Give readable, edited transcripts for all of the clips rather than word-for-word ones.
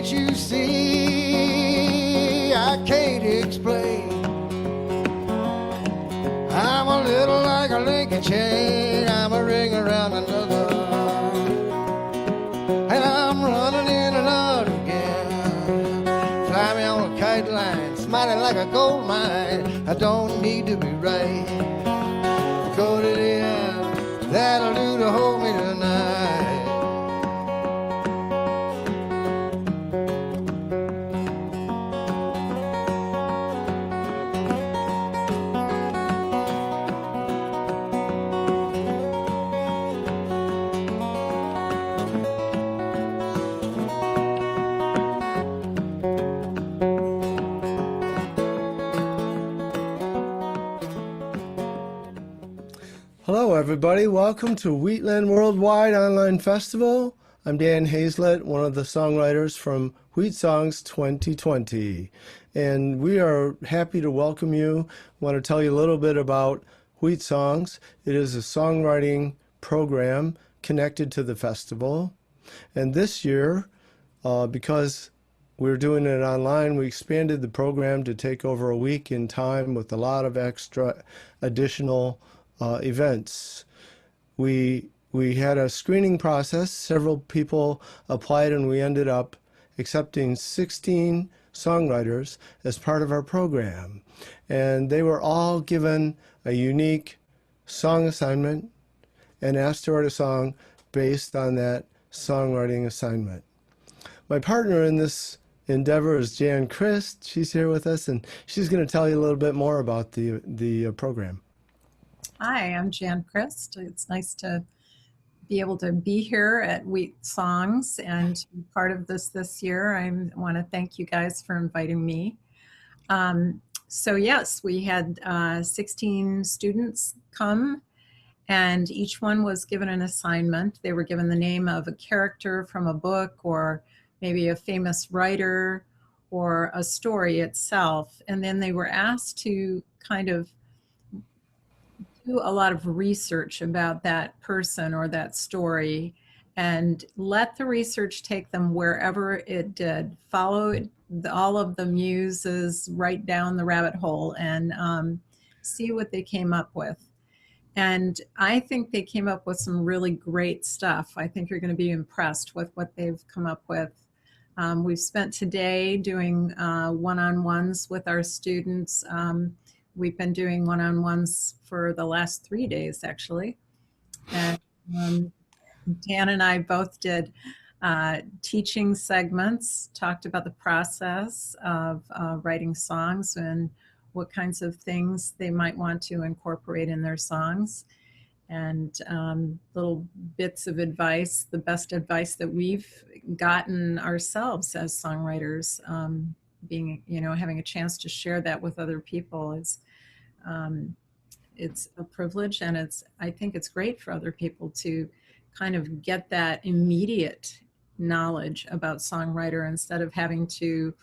can't you see? I can't explain. I'm a little like a Lincoln chain. I'm a ring around another, and I'm running in and out again. Climbing on a kite line, smiling like a gold mine. I don't need to be right. Go to the end, that'll do to hold me tonight. Hello everybody, welcome to Wheatland Worldwide Online Festival. I'm Dan Hazlett, one of the songwriters from WheatSongs 2020. And we are happy to welcome you. I want to tell you a little bit about WheatSongs. It is a songwriting program connected to the festival. And this year, because we're doing it online, we expanded the program to take over a week in time with a lot of extra additional events. We had a screening process. Several people applied, and we ended up accepting 16 songwriters as part of our program. And they were all given a unique song assignment and asked to write a song based on that songwriting assignment. My partner in this endeavor is Jan Krist. She's here with us, and she's going to tell you a little bit more about the program. Hi, I'm Jan Krist. It's nice to be able to be here at WheatSongs and be part of this year. I want to thank you guys for inviting me. So yes, we had 16 students come, and each one was given an assignment. They were given the name of a character from a book, or maybe a famous writer, or a story itself. And then they were asked to kind of do a lot of research about that person or that story, and let the research take them wherever it did. Follow all of the muses right down the rabbit hole and see what they came up with. And I think they came up with some really great stuff. I think you're going to be impressed with what they've come up with. We've spent today doing one-on-ones with our students. We've been doing one-on-ones for the last 3 days, actually. And Dan and I both did teaching segments, talked about the process of writing songs and what kinds of things they might want to incorporate in their songs, and little bits of advice, the best advice that we've gotten ourselves as songwriters. Being, having a chance to share that with other people is, it's a privilege, and I think it's great for other people to kind of get that immediate knowledge about songwriter instead of having to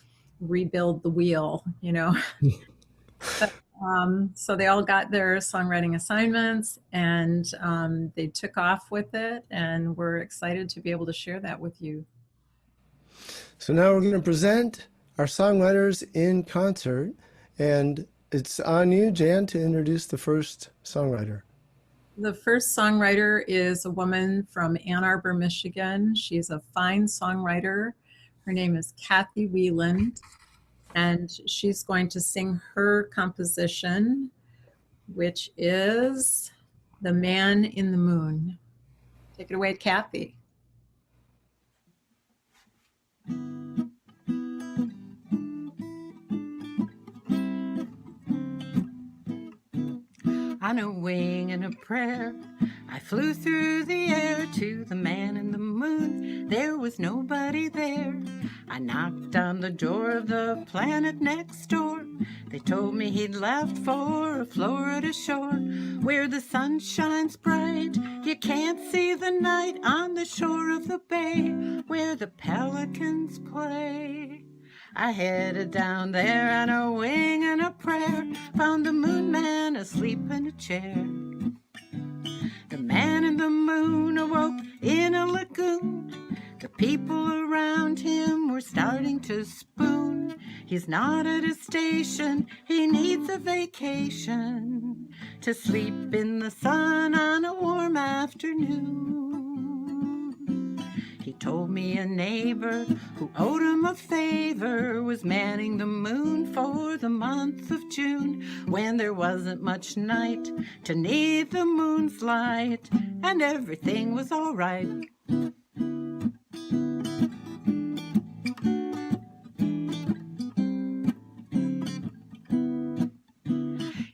rebuild the wheel, But, so they all got their songwriting assignments, and they took off with it, and we're excited to be able to share that with you. So now we're going to present our songwriters in concert, and it's on you, Jan, to introduce the first songwriter. The first songwriter is a woman from Ann Arbor, Michigan. She's a fine songwriter. Her name is Kathy Wieland, and she's going to sing her composition, which is The Man in the Moon. Take it away, Kathy. On a wing and a prayer, I flew through the air to the man in the moon. There was nobody there. I knocked on the door of the planet next door. They told me he'd left for a Florida shore where the sun shines bright. You can't see the night on the shore of the bay where the pelicans play. I headed down there on a wing and a prayer, found the moon man asleep in a chair. The man in the moon awoke in a lagoon. The people around him were starting to spoon. He's not at his station, he needs a vacation to sleep in the sun on a warm afternoon. He told me a neighbor who owed him a favor was manning the moon for the month of June, when there wasn't much night to need the moon's light, and everything was all right.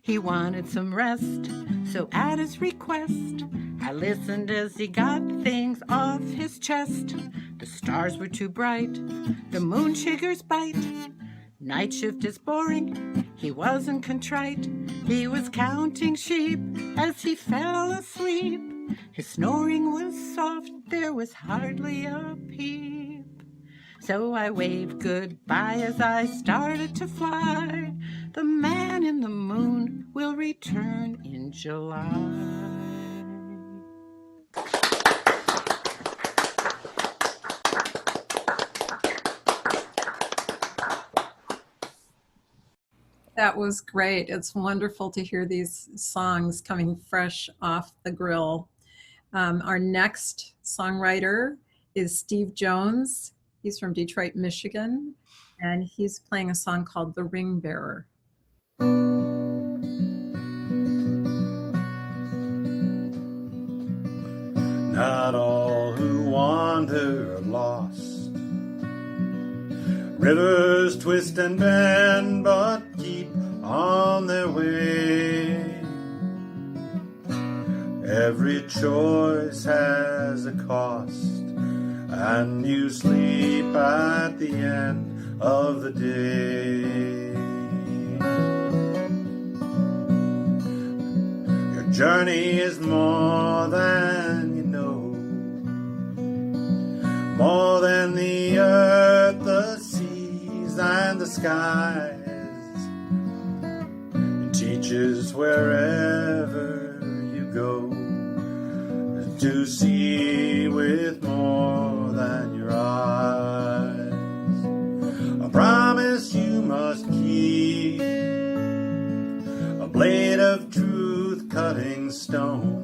He wanted some rest, so at his request, I listened as he got things off his chest. The stars were too bright, the moon chiggers bite. Night shift is boring, he wasn't contrite. He was counting sheep as he fell asleep. His snoring was soft, there was hardly a peep. So I waved goodbye as I started to fly. The man in the moon will return in July. That was great. It's wonderful to hear these songs coming fresh off the grill. Our next songwriter is Steve Jones. He's from Detroit, Michigan, and he's playing a song called The Ring Bearer. Not all who wander are lost. Rivers twist and bend, but keep on their way. Every choice has a cost, and you sleep at the end of the day. Your journey is more than you know, more than the earth, the seas, and the skies. It teaches wherever you go to see with more than your eyes. A promise you must keep, a blade of truth cutting stone,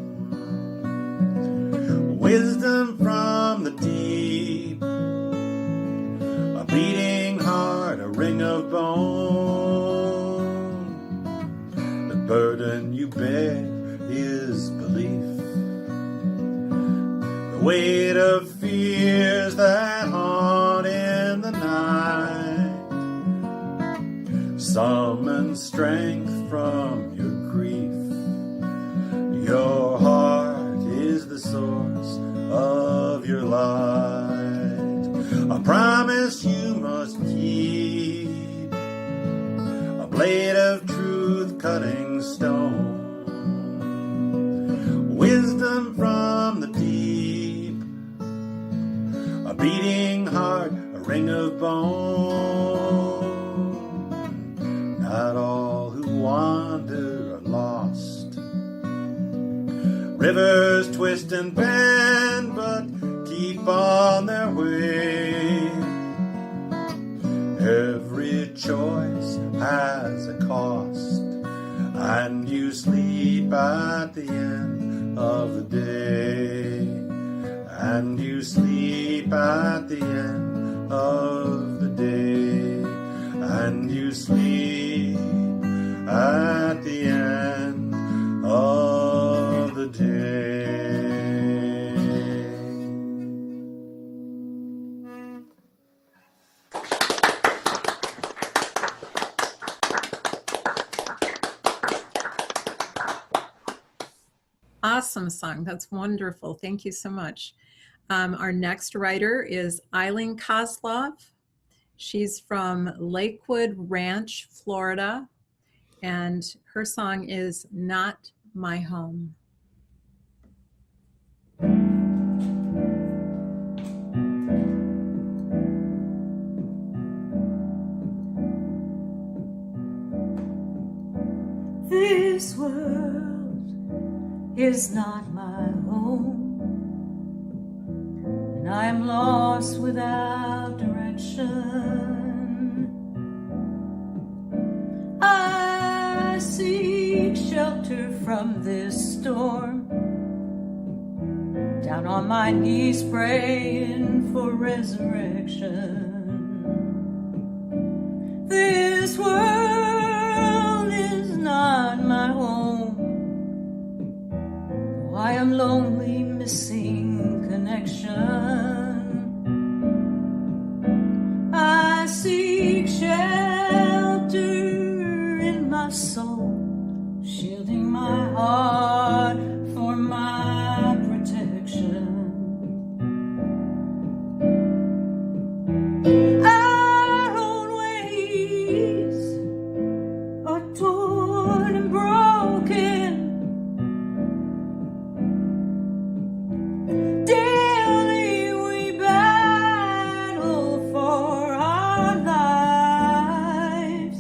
wisdom from the deep, a beating heart, a ring of bone. The burden you bear is belief, weight of fears that haunt in the night. Summon strength from your grief. Your heart is the source of your light. A promise you must keep, a blade of truth cutting stone, wisdom from the deep, a beating heart, a ring of bone. Not all who wander are lost. Rivers twist and bend, but keep on their way. Every choice has a cost, and you sleep at the end of the day. And you sleep at the end of the day. And you sleep at the end of the day. Awesome song. That's wonderful. Thank you so much. Our next writer is Eileen Kozloff. She's from Lakewood Ranch, Florida, and her song is Not My Home. This world is not my home, and I'm lost without direction. I seek shelter from this storm, down on my knees praying for resurrection. This world is not my home. Oh, I am lonely, missing connection. I seek shelter in my soul, shielding my heart for my protection. Our own ways are torn and broken. Daily we battle for our lives.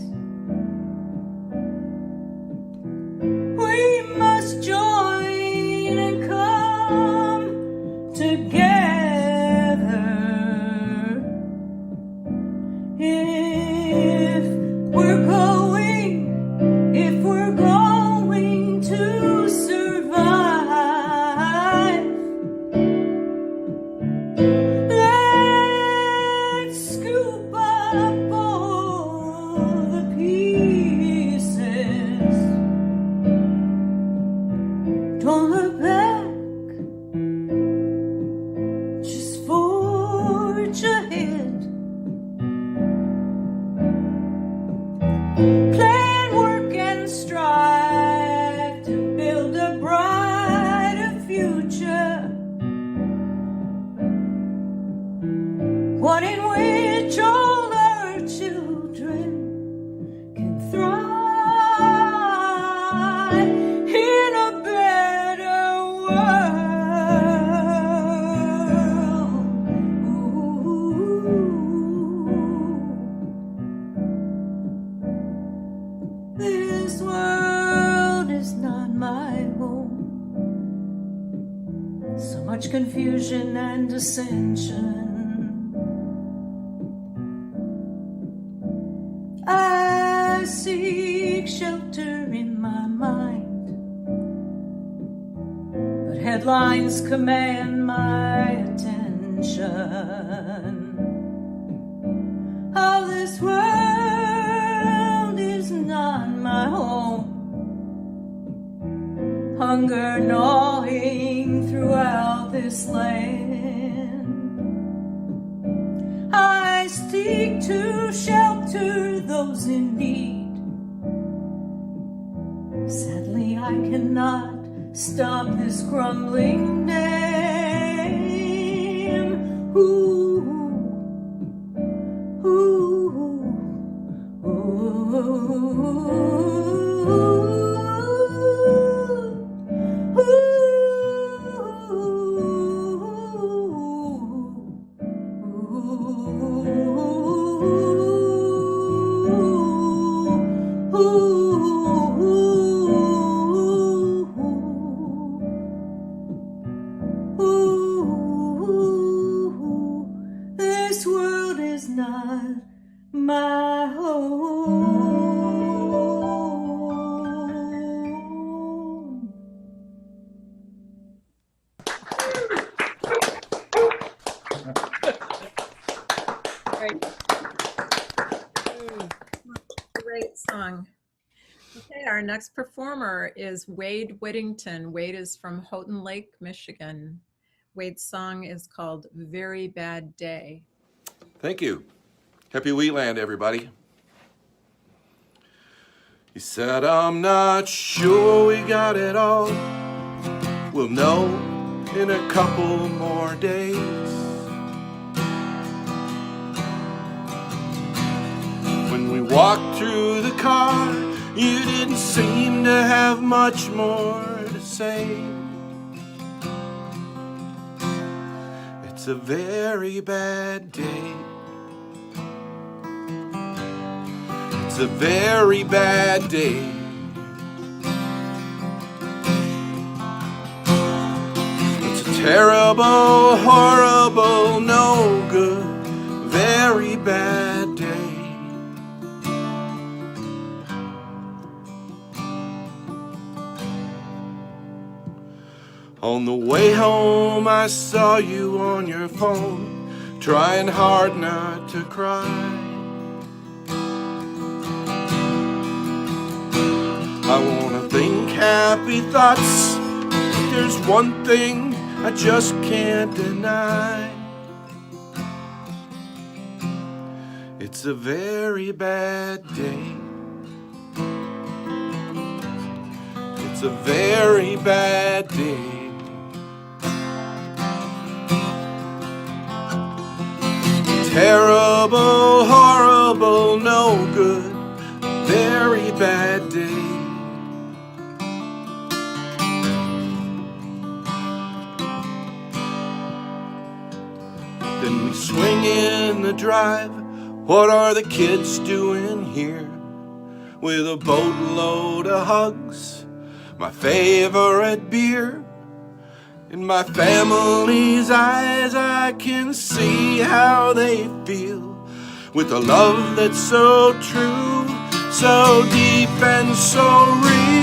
We must join and come together. If we're going to survive, let's scoop up all the pieces. Don't look back, just forge ahead. Plan, work, and strive to build a brighter future, one in which all our children can thrive in a better world. This world is not my home. So much confusion and dissension. I seek shelter in my mind, but headlines command my attention. Oh, this world is not my home. Hunger gnawing throughout this land. I seek to shelter those in need. Sadly, I cannot stop this crumbling dam. Ooh, ooh, this world is not my home. Great song. Okay, our next performer is Wade Whittington. Wade is from Houghton Lake, Michigan. Wade's song is called Very Bad Day. Thank you. Happy Wheatland, everybody. He said, I'm not sure we got it all. We'll know in a couple more days. When we walked through the car, you didn't seem to have much more to say. It's a very bad day. It's a very bad day. It's a Terrible, horrible, no good, very bad day. On the way home I saw you on your phone, trying hard not to cry. I wanna think happy thoughts, but there's one thing I just can't deny. It's a very bad day. It's a very bad day. Terrible, horrible, no good, very bad day. Then we swing in the drive. What are the kids doing here? With a boatload of hugs, my favorite beer. In my family's eyes I can see how they feel, with a love that's so true, so deep and so real.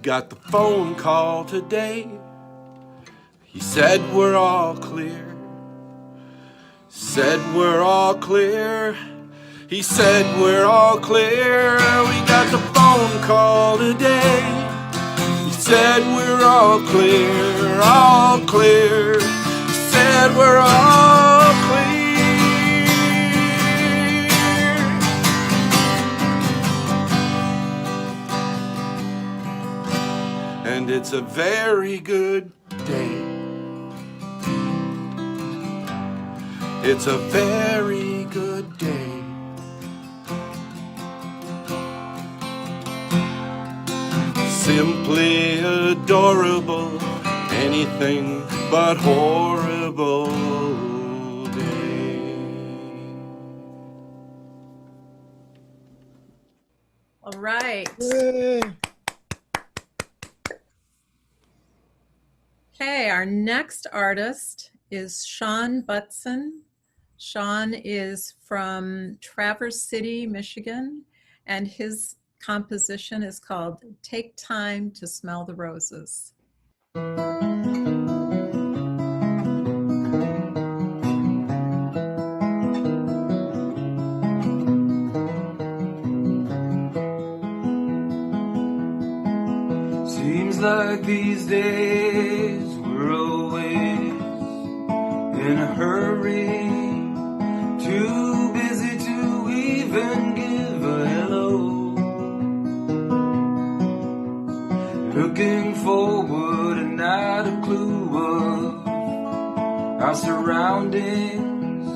Got the phone call today. He said we're all clear. Said we're all clear. He said we're all clear. We got the phone call today. He said we're all clear, all clear. He said we're all clear. And it's a very good day. It's a very good day. Simply adorable, anything but horrible day. All right. Yay. Okay, our next artist is Shawn Butzin. Shawn is from Traverse City, Michigan, and his composition is called Take Time to Smell the Roses. Seems like these days we're always in a hurry, too busy to even give a hello. Looking forward and not a clue of our surroundings,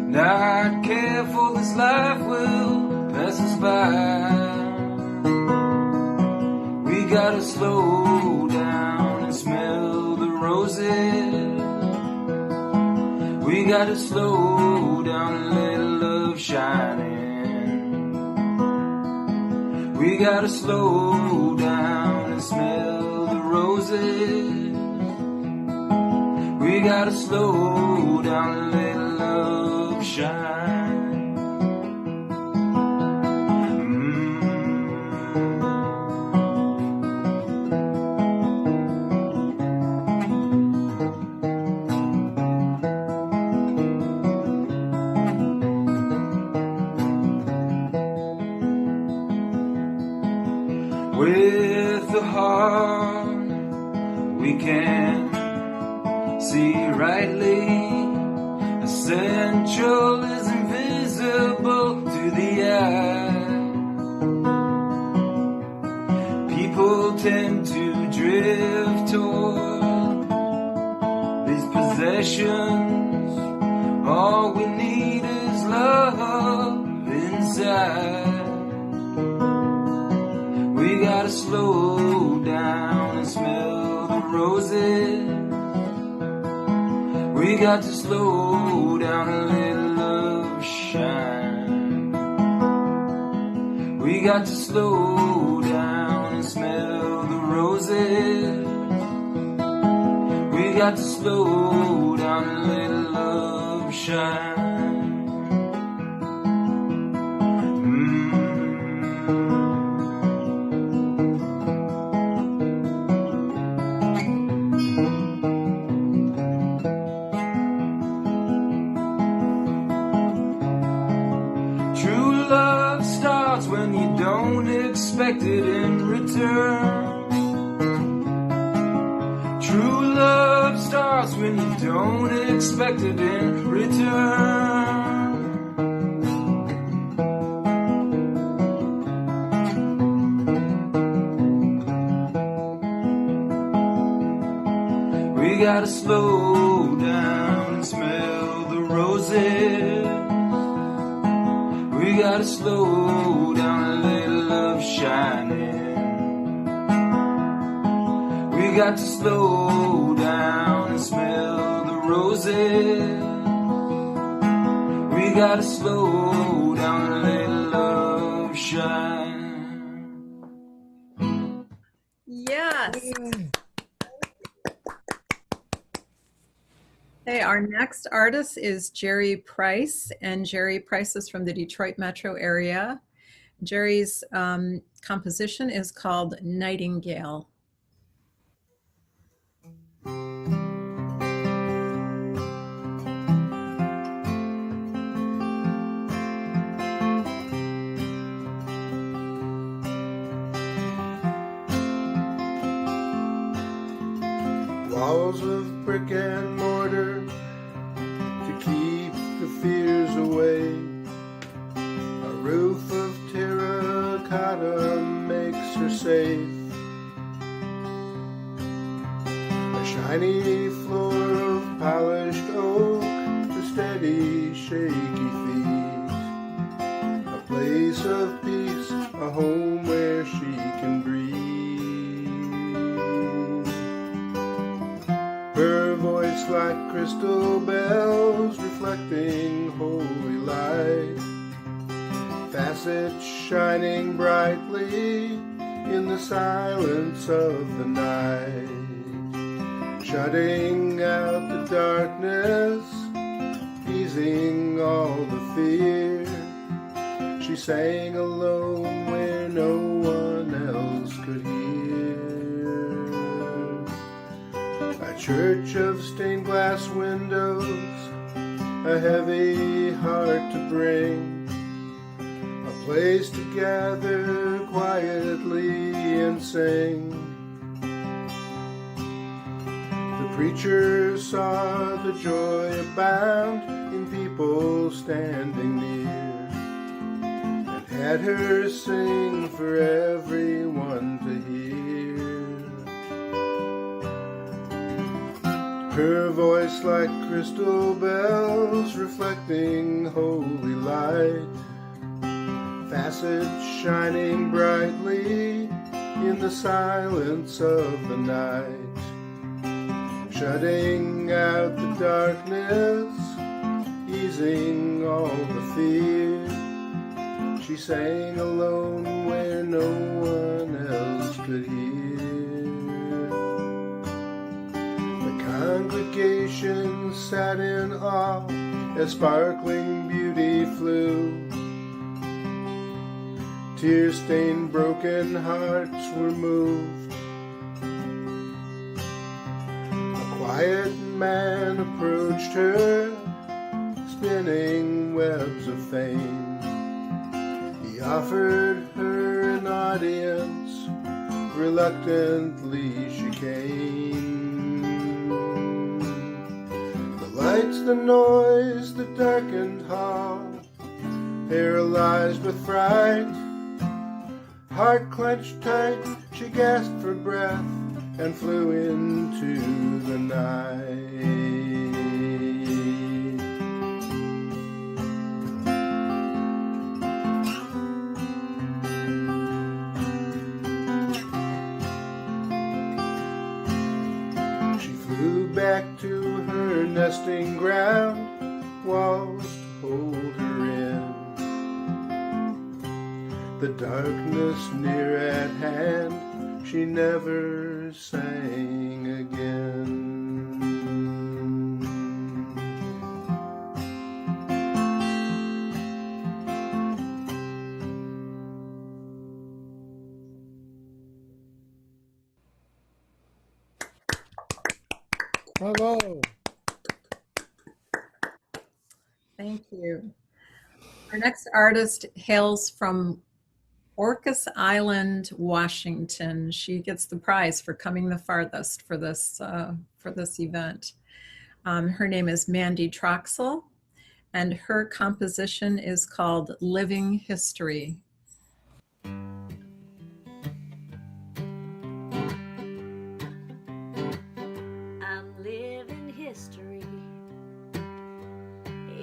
not careful this life will pass us by. We gotta slow down and smell the roses. We gotta slow down and let love shine in. We gotta slow down and smell the roses. We gotta slow down and let love shine. With the heart we can see rightly. Essential is invisible to the eye. People tend to drift toward these possessions All we need is love inside. We gotta slow down and smell the roses. We got to slow down and let love shine. We got to slow down and smell the roses. We got to slow down and let love shine. True love starts when you don't expect it in return. True love starts when you don't expect it in return. We gotta slow down and smell the roses. We gotta slow down and let love shine in. We got to slow down and smell the roses. We gotta slow down and let love shine. Yes. Hey, our next artist is Jerry Price, and Jerry Price is from the Detroit metro area. Jerry's composition is called Nightingale. Walls of brick and mortar to keep the fears away. A roof of terracotta makes her safe. A shiny floor of polished oak to steady, shaky feet. A place of peace, a home where she can breathe. Her voice like crystal bells reflecting holy light. Facets shining brightly in the silence of the night. Shutting out the darkness, easing all the fear. She sang alone where no one else could hear. A church of stained glass windows, a heavy heart to bring. A place to gather quietly and sing. The preacher saw the joy abound in people standing near, and had her sing for everyone to hear. Her voice like crystal bells reflecting holy light. Facets shining brightly in the silence of the night. Shutting out the darkness, easing all the fear. She sang alone where no one else could hear. The congregation sat in awe as sparkling beauty flew. Tear-stained broken hearts were moved. A quiet man approached her, spinning webs of fame. He offered her an audience, reluctantly she came. The lights, the noise, the darkened hall, paralyzed with fright. Heart clenched tight, she gasped for breath and flew into the night. back to her nesting ground, walls to hold her in. The darkness near at hand, she never sang again. Bravo! Thank you. Our next artist hails from Orcas Island, Washington. She gets the prize for coming the farthest for this event. Her name is Mandy Troxel, and her composition is called Living History.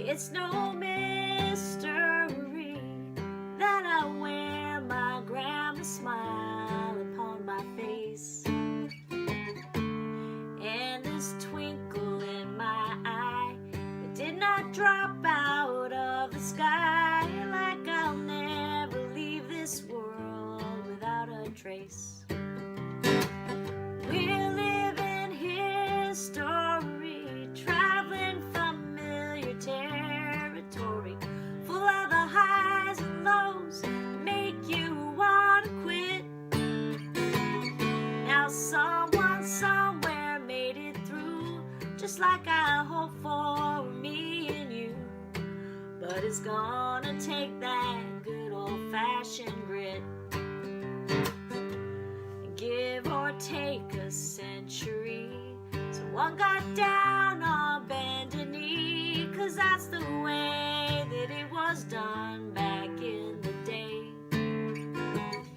It's no mystery that I wear my grandma's smile upon my face, and this twinkle in my eye that did not drop out of the sky, like I'll never leave this world without a trace. We're living history, traveling familiar territory, full of the highs and lows, make you want to quit. Now someone somewhere made it through, just like I hope for me and you. But it's gonna take that good old-fashioned grit, give or take a century. Someone got down on bended knee, 'cause that's the way that it was done back in the day.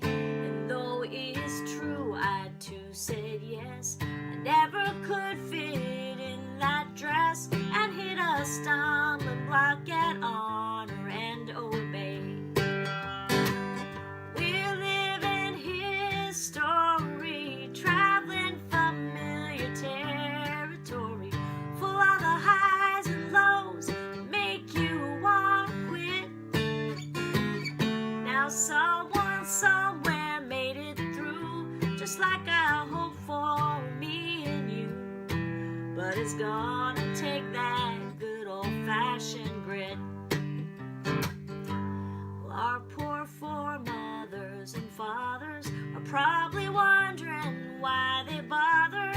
And though it's true I too said yes, I never could fit in that dress and hit a stumbling block at honor and obey. We're living history, traveling familiar territory, full of the highs and lows, make you want to quit. Now someone somewhere made it through, just like I hope for me and you. But it's gonna take that good old-fashioned grit. Well, our poor foremothers and fathers are probably wondering why they bother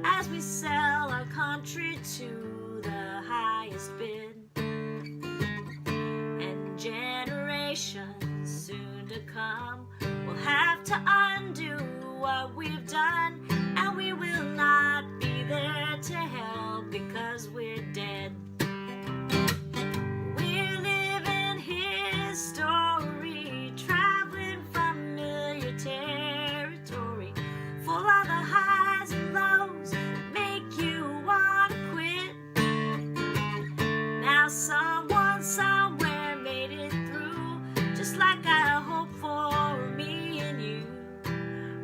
as we sell our country to the highest bid. And generations soon to come will have to undo what we've done, and we will not be there to help because we're dead. We're living history, traveling familiar territory, full of the highs and lows, make you want to quit. Now someone somewhere made it through, just like I hope for me and you.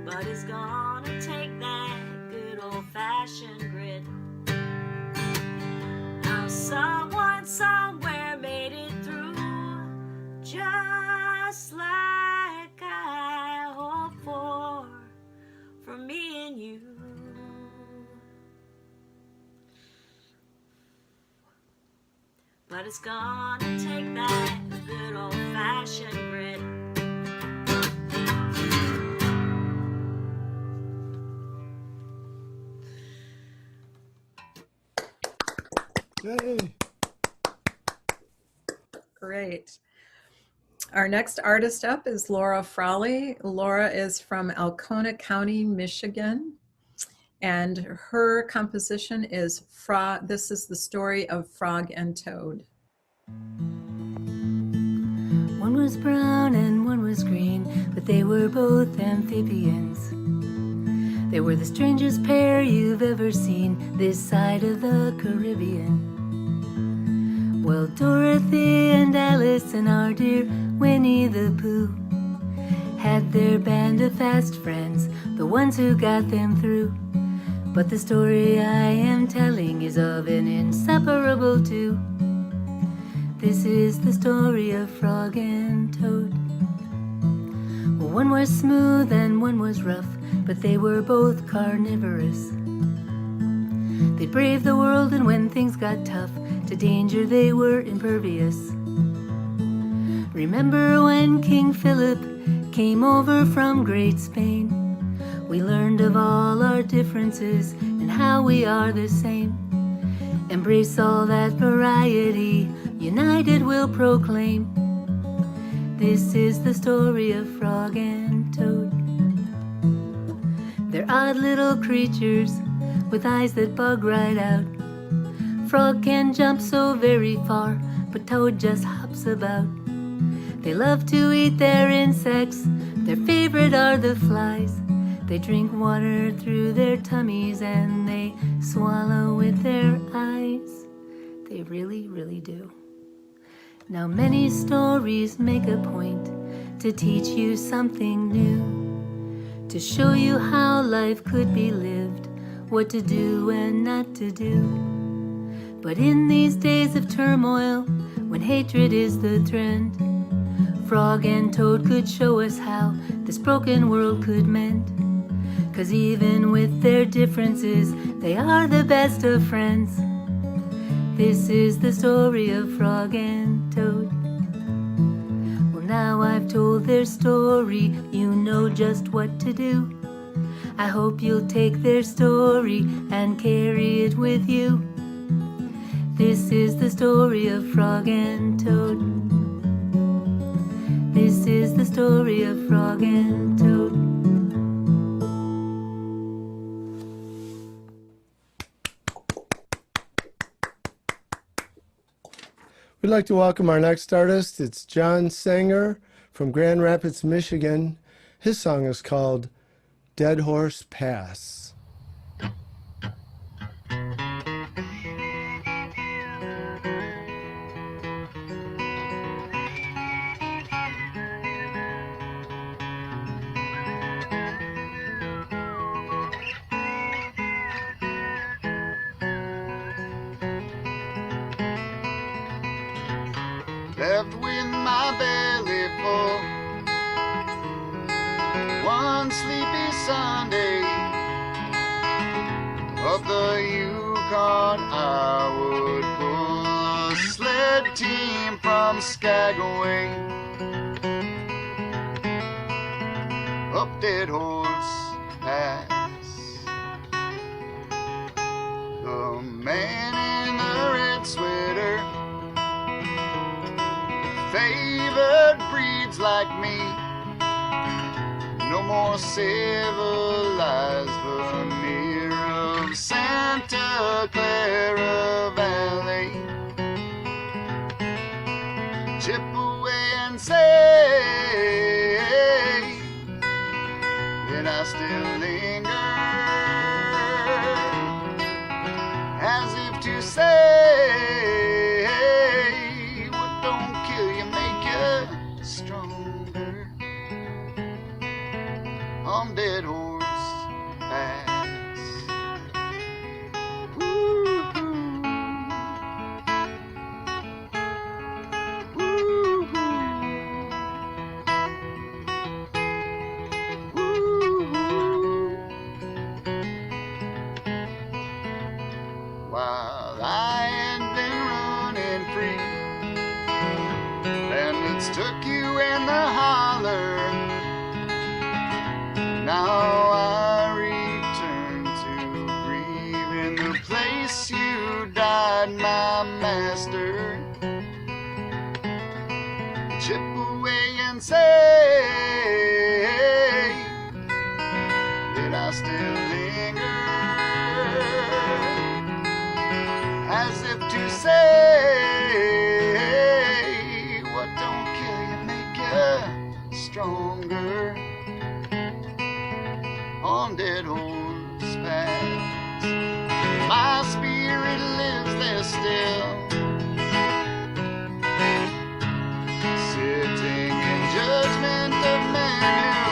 But it's gonna take that good old-fashioned grit. Now someone somewhere made it through, just like I hope for me and you. But it's gonna take that good old-fashioned grit. Yay! Great. Our next artist up is Laura Frawley. Laura is from Alcona County, Michigan, and her composition is This is the story of Frog and Toad. One was brown and one was green, but they were both amphibians. They were the strangest pair you've ever seen this side of the Caribbean. Well, Dorothy and Alice and our dear Winnie the Pooh had their band of fast friends, the ones who got them through. But the story I am incomparable too. This is the story of Frog and Toad. Well, one was smooth and one was rough, but they were both carnivorous. They braved the world, and when things got tough, to danger they were impervious. Remember when King Philip came over from Great Spain? We learned of all our differences and how we are the same. Embrace all that variety, united we'll proclaim. This is the story of Frog and Toad. They're odd little creatures with eyes that bug right out. Frog can jump so very far, but Toad just hops about. They love to eat their insects, their favorite are the flies. They drink water through their tummies and they swallow with their eyes. They really, really do. Now many stories make a point to teach you something new, to show you how life could be lived, what to do and not to do. But in these days of turmoil, when hatred is the trend, Frog and Toad could show us how this broken world could mend. 'Cause even with their differences, they are the best of friends. This is the story of Frog and Toad. Well, now I've told their story, you know just what to do. I hope you'll take their story and carry it with you. This is the story of Frog and Toad. This is the story of Frog and Toad. We'd like to welcome our next artist. It's John Sanger from Grand Rapids, Michigan. His song is called Dead Horse Pass. Left with my belly full one sleepy Sunday. Up the Yukon I would pull a sled team from Skagway up Dead Horse Pass. The man in the red sweater favored breeds like me. No more civilized veneer of Santa Clara Valley. Chip away and say that I still linger, as if to say on Dead Horse Pass. Woo-hoo. Woo-hoo. Woo-hoo. While I had been running free, bandits took you in the holler. Now I return to grieve in the place you died, my master. Chip away and say that I still linger, as if to say what don't kill you make you stronger. On Dead Horse Pass, my spirit lives there still, sitting in judgment of men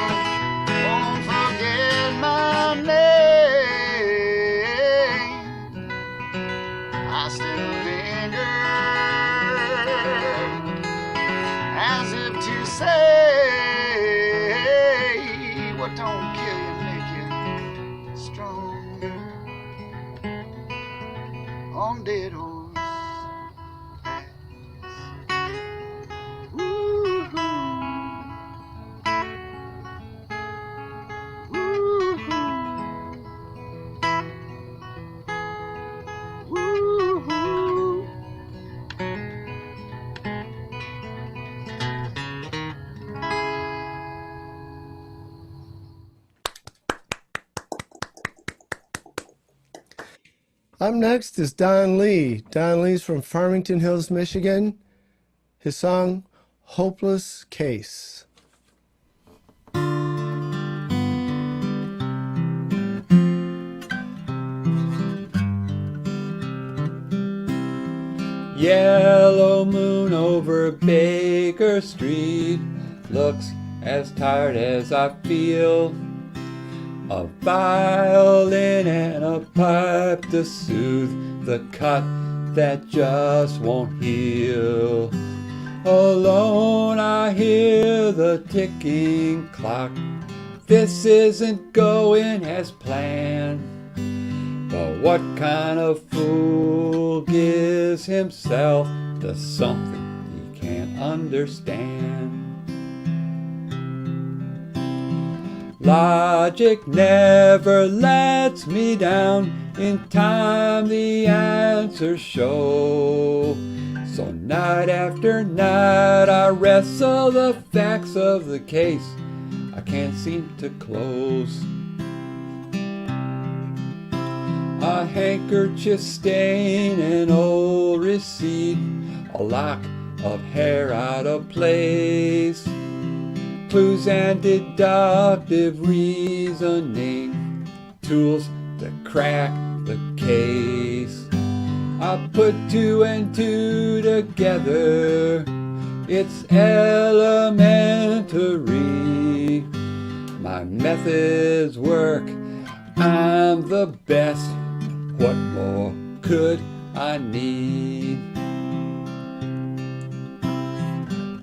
who won't forget my name. I still linger, as if to say, what don't kill you make you strong. On dead horse. Up next is Don Lee. Don Lee's from Farmington Hills, Michigan. His song, Hopeless Case. Yellow moon over Baker Street looks as tired as I feel. A violin and a pipe to soothe the cut that just won't heal. Alone I hear the ticking clock. This isn't going as planned. But what kind of fool gives himself to something he can't understand? Logic never lets me down. In time the answers show. So night after night I wrestle the facts of the case I can't seem to close. A handkerchief stain, an old receipt, a lock of hair out of place, clues and deductive reasoning, tools to crack the case. I put two and two together, it's elementary. My methods work, I'm the best. What more could I need?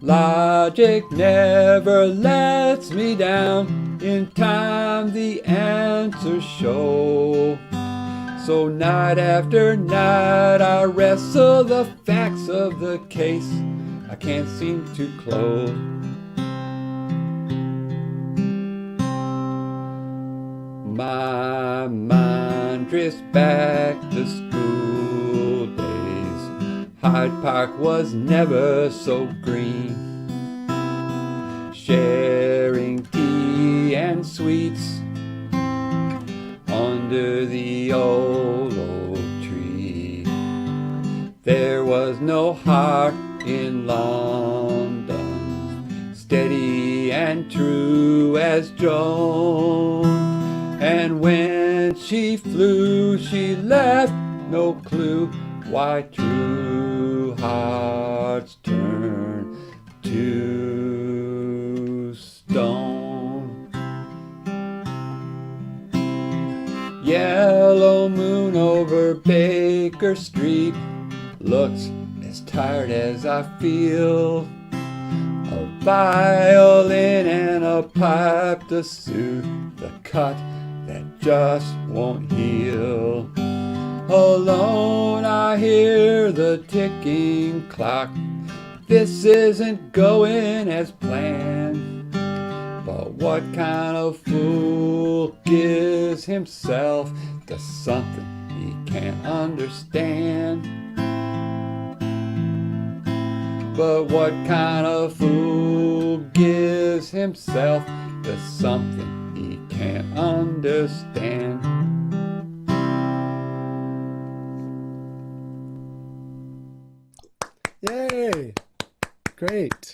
Logic never lets me down. In time the answers show. So night after night I wrestle the facts of the case I can't seem to close. My mind drifts back to school days. Hyde Park was never so green. Sharing tea and sweets under the old oak tree. There was no heart in London, steady and true as Joan. And when she flew, she left no clue why true hearts turn to stone. Yellow moon over Baker Street looks as tired as I feel. A violin and a pipe to soothe the cut that just won't heal. Alone I hear the ticking clock. This isn't going as planned. But what kind of fool gives himself to something he can't understand? But what kind of fool gives himself to something he can't understand? Yay! Great.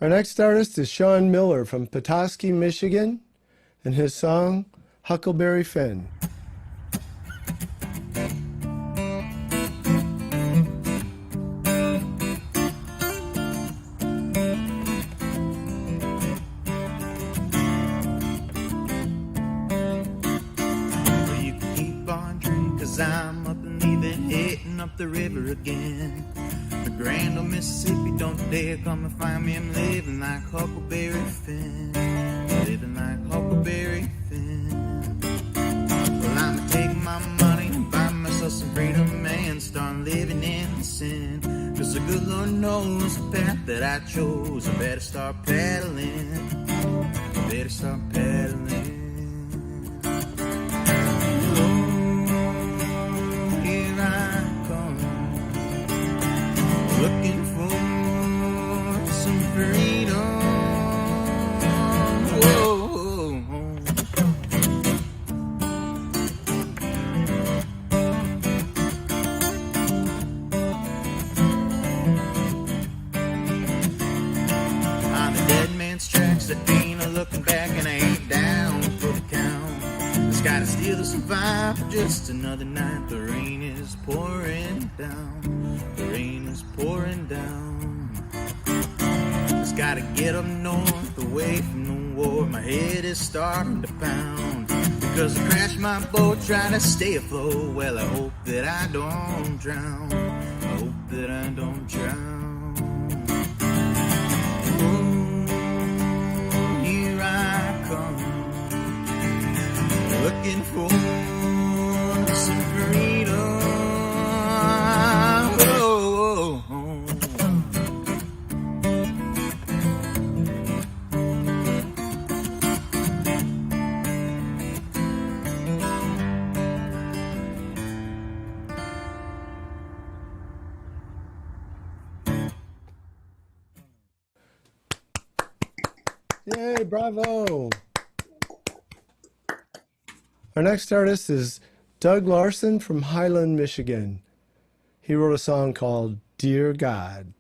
Our next artist is Shawn Miller from Petosky, Michigan, and his song, Huckleberry Finn. 'cause I'm up and leaving, heading up the river again. The grand old Mississippi, don't dare come and find me. I'm living like Huckleberry Finn, living like Huckleberry Finn. Well, I'm taking my money and buy myself some freedom and start living in sin. 'Cause the good Lord knows the path that I chose. I better start paddling, I better start paddling. Looking for some freedom. Whoa. On the dead man's tracks, I ain't a looking back, and I ain't down for the count. Just gotta steal to survive for just another night. The rain is pouring down. The rain is pouring down. Just gotta get up north, away from the war. My head is starting to pound, because I crashed my boat trying to stay afloat. Well, I hope that I don't drown. I hope that I don't drown. Oh, here I come, looking for some freedom. Yay, bravo! Our next artist is Doug Larsen from Highland, Michigan. He wrote a song called Dear God.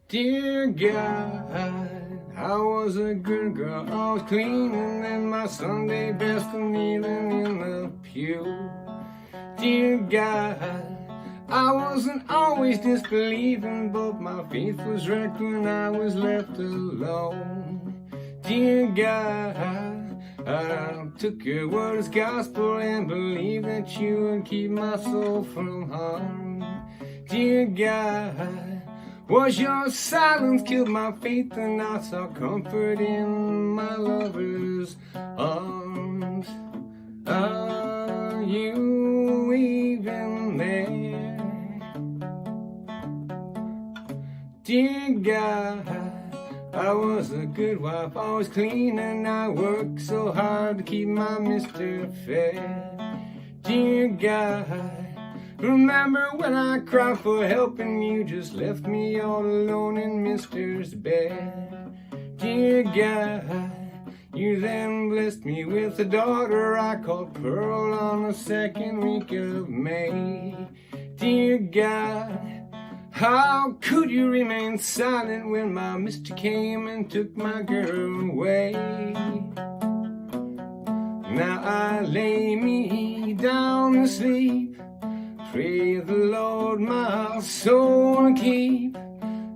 Dear God, I was a good girl, I was cleaning and my Sunday best and kneeling in the pew. Dear God, I wasn't always disbelieving, but my faith was wrecked when I was left alone. Dear God, I took your word as gospel and believed that you would keep my soul from harm. Dear God, was your silence killed my faith, and I saw comfort in my lover's arms. Are you even there? Dear God, I was a good wife, I was clean, and I worked so hard to keep my mister fed. Dear God, remember when I cried for help and you just left me all alone in mister's bed. Dear God, you then blessed me with a daughter I called Pearl on the second week of May. Dear God, how could you remain silent when my mister came and took my girl away? Now I lay me down to sleep, pray the Lord my soul to keep.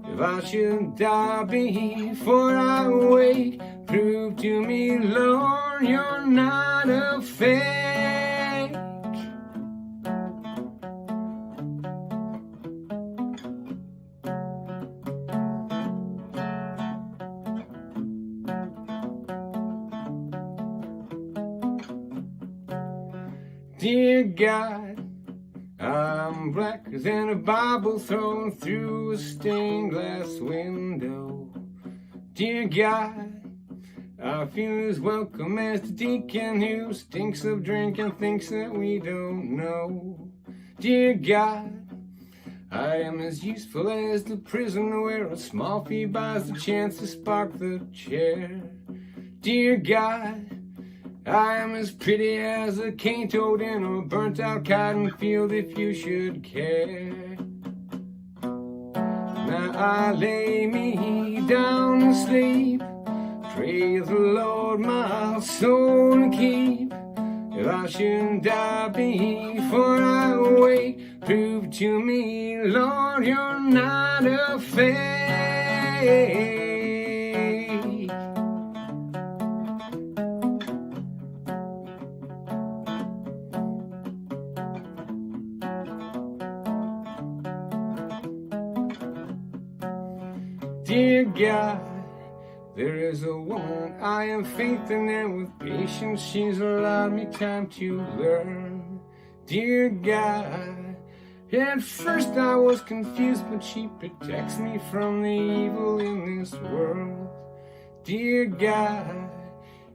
If I should die before I wake, prove to me, Lord, you're not a fake. Dear God, I'm blacker than a Bible thrown through a stained glass window. Dear God, I feel as welcome as the deacon who stinks of drink and thinks that we don't know. Dear God, I am as useful as the prison where a small fee buys the chance to spark the chair. Dear God, I am as pretty as a cane toad in a burnt out cotton field if you should care. Now I lay me down to sleep, pray the Lord my soul to keep. If I should die before I wake, prove to me, Lord, you're not a fake. Dear God, there is a woman I am faithing, and with patience she's allowed me time to learn. Dear God, at first I was confused, but she protects me from the evil in this world. Dear God,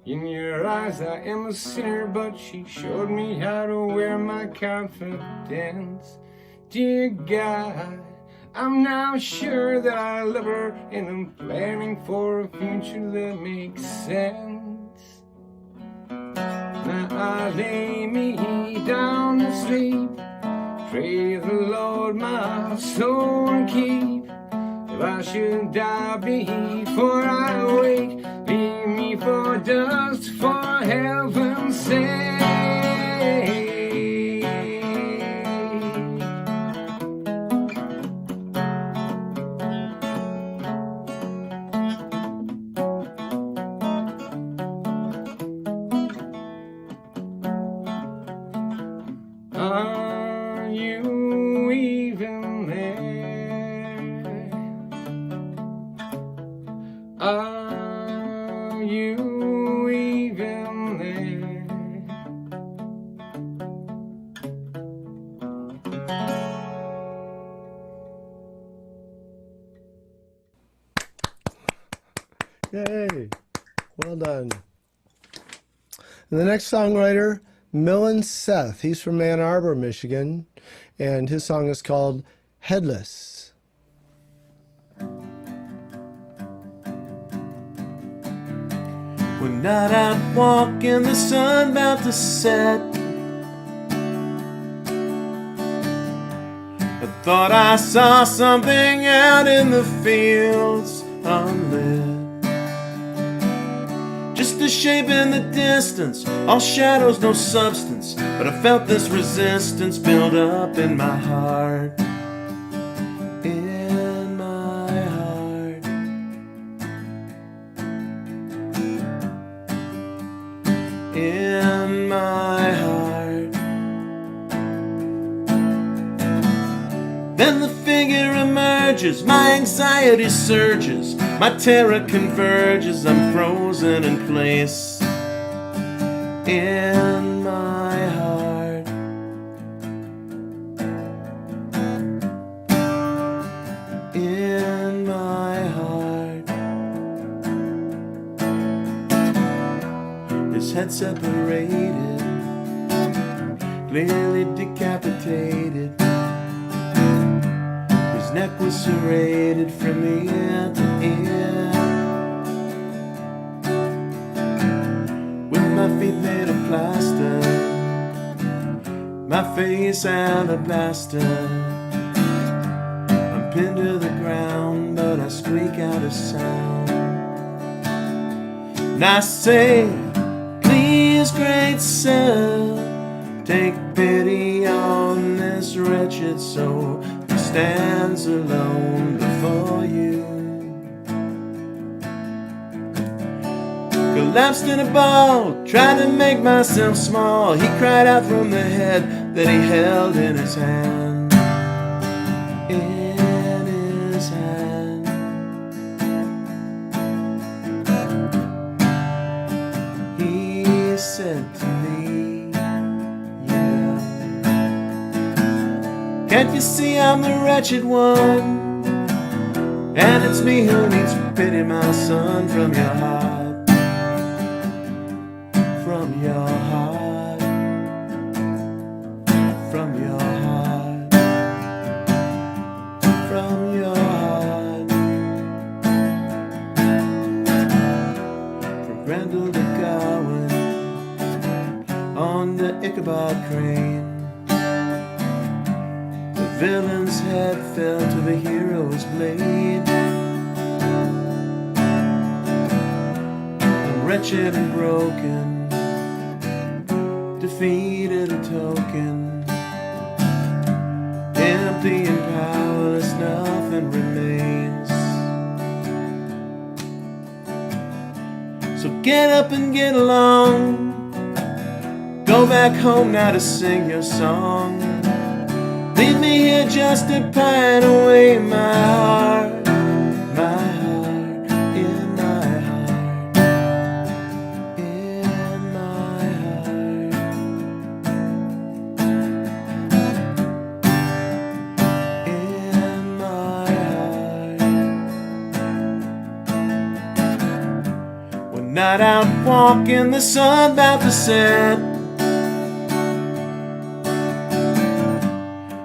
in your eyes I am a sinner, but she showed me how to wear my confidence. Dear God, I'm now sure that I love her, and I'm planning for a future that makes sense. Now I lay me down to sleep, pray the Lord my soul and keep. If I should die before I wake, leave me for dust, for heaven's sake. Are you even there? Are you even there? Yay! Well done. And the next songwriter, Milan Seth. He's from Ann Arbor, Michigan, and his song is called Headless. One night I'd walk in the sun about to set. I thought I saw something out in the fields unlit. Just a shape in the distance, all shadows, no substance. But I felt this resistance build up in my heart. In my heart. In my heart. Then the figure emerges, my anxiety surges, my terror converges, I'm frozen in place. In my heart. In my heart. His head separated, clearly decapitated. His neck was serrated from ear to ear. With my feet made of plaster, my face alabaster. I'm pinned to the ground, but I squeak out a sound. And I say, please, great Seth, take pity on this wretched soul who stands alone before you. Collapsed in a ball, tried to make myself small. He cried out from the head that he held in his hand. In his hand. He said to me, yeah, can't you see I'm the wretched one? And it's me who needs pity, my son, from your heart. From your heart. From your heart. From your heart. From Randall to Garwin on the Ichabod crane. The villain's head fell to the hero's blade. I'm wretched and broken, defeated a token, empty and powerless, nothing remains. So get up and get along, go back home now to sing your song. Leave me here just to pine away my heart, my heart. night out walking, the sun about to set.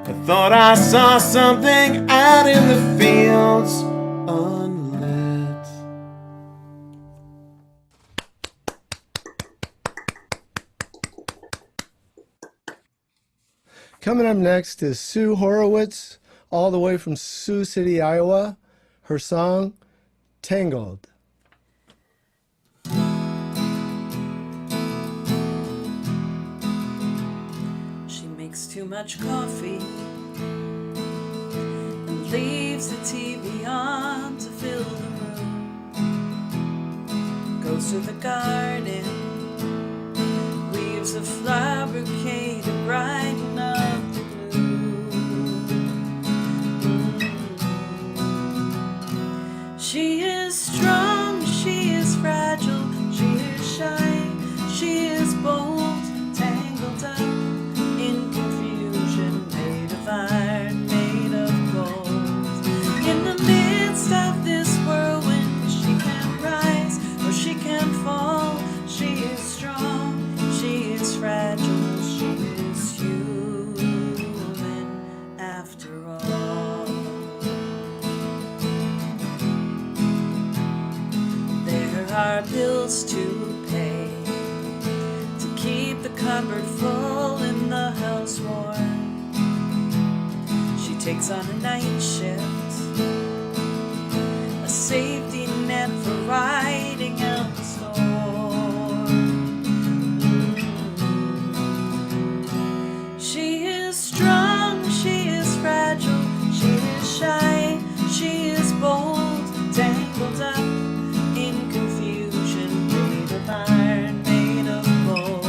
I thought I saw something out in the fields unlit. Coming up next is Sue Horowitz, all the way from Sioux City, Iowa. Her song, Tangled. She makes too much coffee and leaves the TV on to fill the room. Goes to the garden, weaves a flower bouquet to brighten up the gloom. She is strong, she is fragile, she is shy, she is bold, tangled up in confusion, made of iron, made of gold. In the midst of this whirlwind, she can rise or she can fall. She is strong, she is fragile, she is human after all. There are bills to pay, to keep the cupboard full and the house warm. She takes on a night shift, a safety net for riding out the storm. She is strong, she is fragile, she is shy, she is bold, tangled up in confusion, made of iron, made of gold.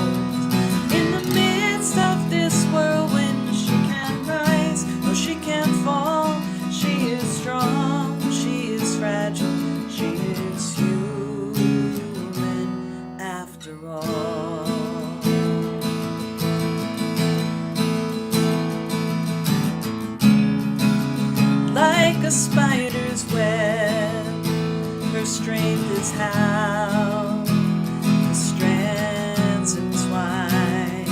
In the midst of this whirlwind, she can rise or she can fall. She is strong, she is fragile, she is human after all. Like a spider's web, her strength is how the strands entwine.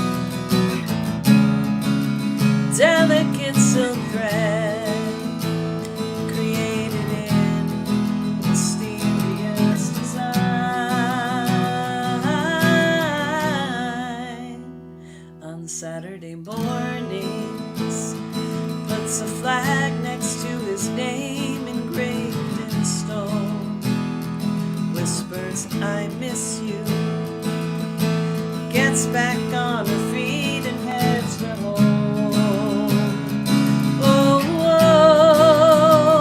Delicate silk thread created in mysterious design. On Saturday mornings, puts a flag next to his name engraved in stone. Whispers, I miss you. Gets back on her feet and heads for home. Oh,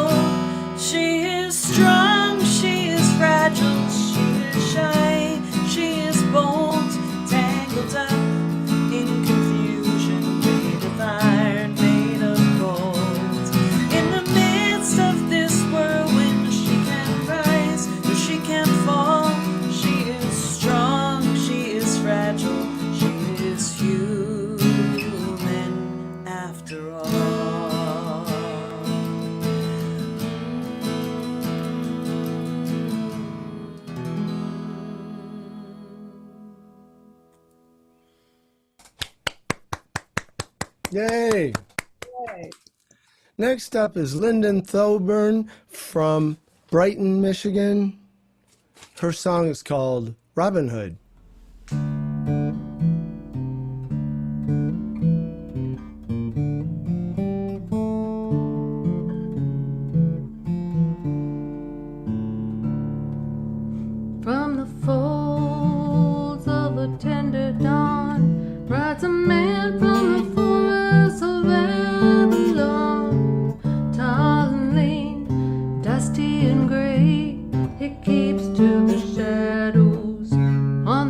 oh, she is strong, she is fragile, she is shy, she is bold, tangled up in confusion, made of iron, made of gold. In the midst of this whirlwind, she can rise or she can fall. She is strong, she is fragile, she is human after all. Yay! Next up is Linden Thoburn from Brighton, Michigan. Her song is called Robin Hood. From the folds of a tender dawn rides a man from the forest of Babylon. Tall and lean, dusty and gray, he keeps to the shadows on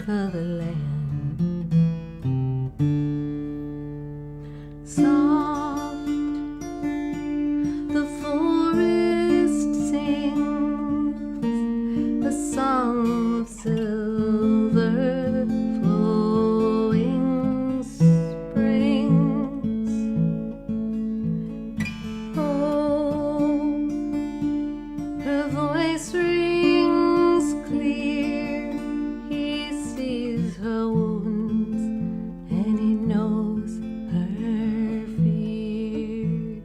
for the land. Soft, the forest sings a song of silver flowing springs. Oh, her voice rings clear. He sees her wounds and he knows her fear.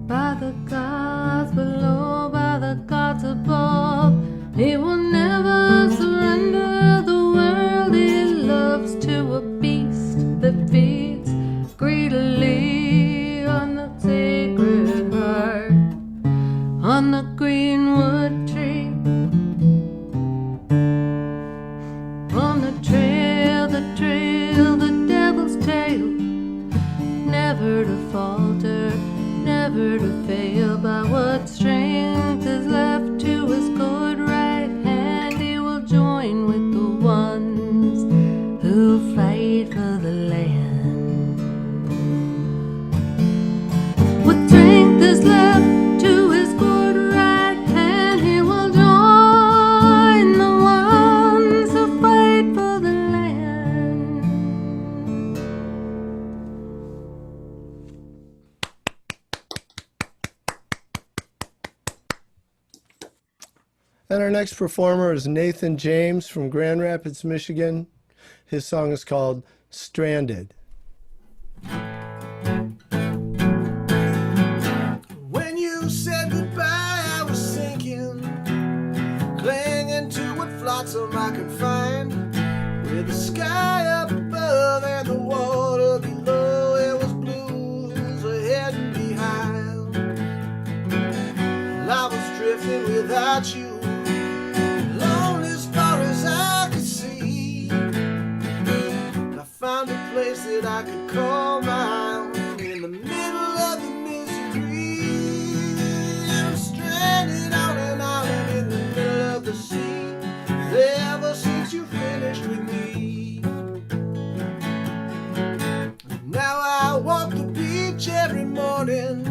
By the gods below, by the gods above, he will never surrender the world he loves to a beast that feeds greedily on the sacred heart, on the greenwood tree, on the trail, the devil's trail, never to falter, never to fail. By what strength is left to his good right hand, he will join with the ones who fight for the land. What strength is left to his good right hand, he will join the ones who fight for the land. And our next performer is Nathan James from Grand Rapids, Michigan. His song is called Stranded. When you said goodbye, I was sinking, clinging to what flotsam I could find. With the sky up above and the water below, it was blues ahead and behind. Well, I was drifting without you, alone as far as I could see. I found a place that I could call my own in the middle of the misery. I'm stranded on an island in the middle of the sea, ever since you finished with me. Now I walk the beach every morning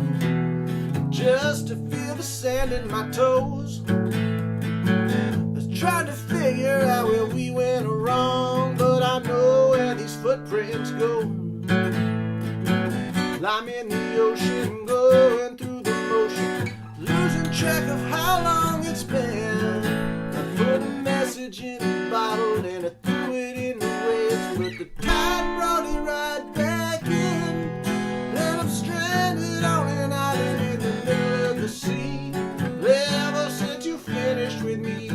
just to feel the sand in my toes. Trying to figure out where we went wrong, but I know where these footprints go. I'm in the ocean, going through the motion, losing track of how long it's been. I put a message in a bottle and I threw it in the waves, but the tide brought it right back in. And I'm stranded on an island in the middle of the sea, ever since you finished with me.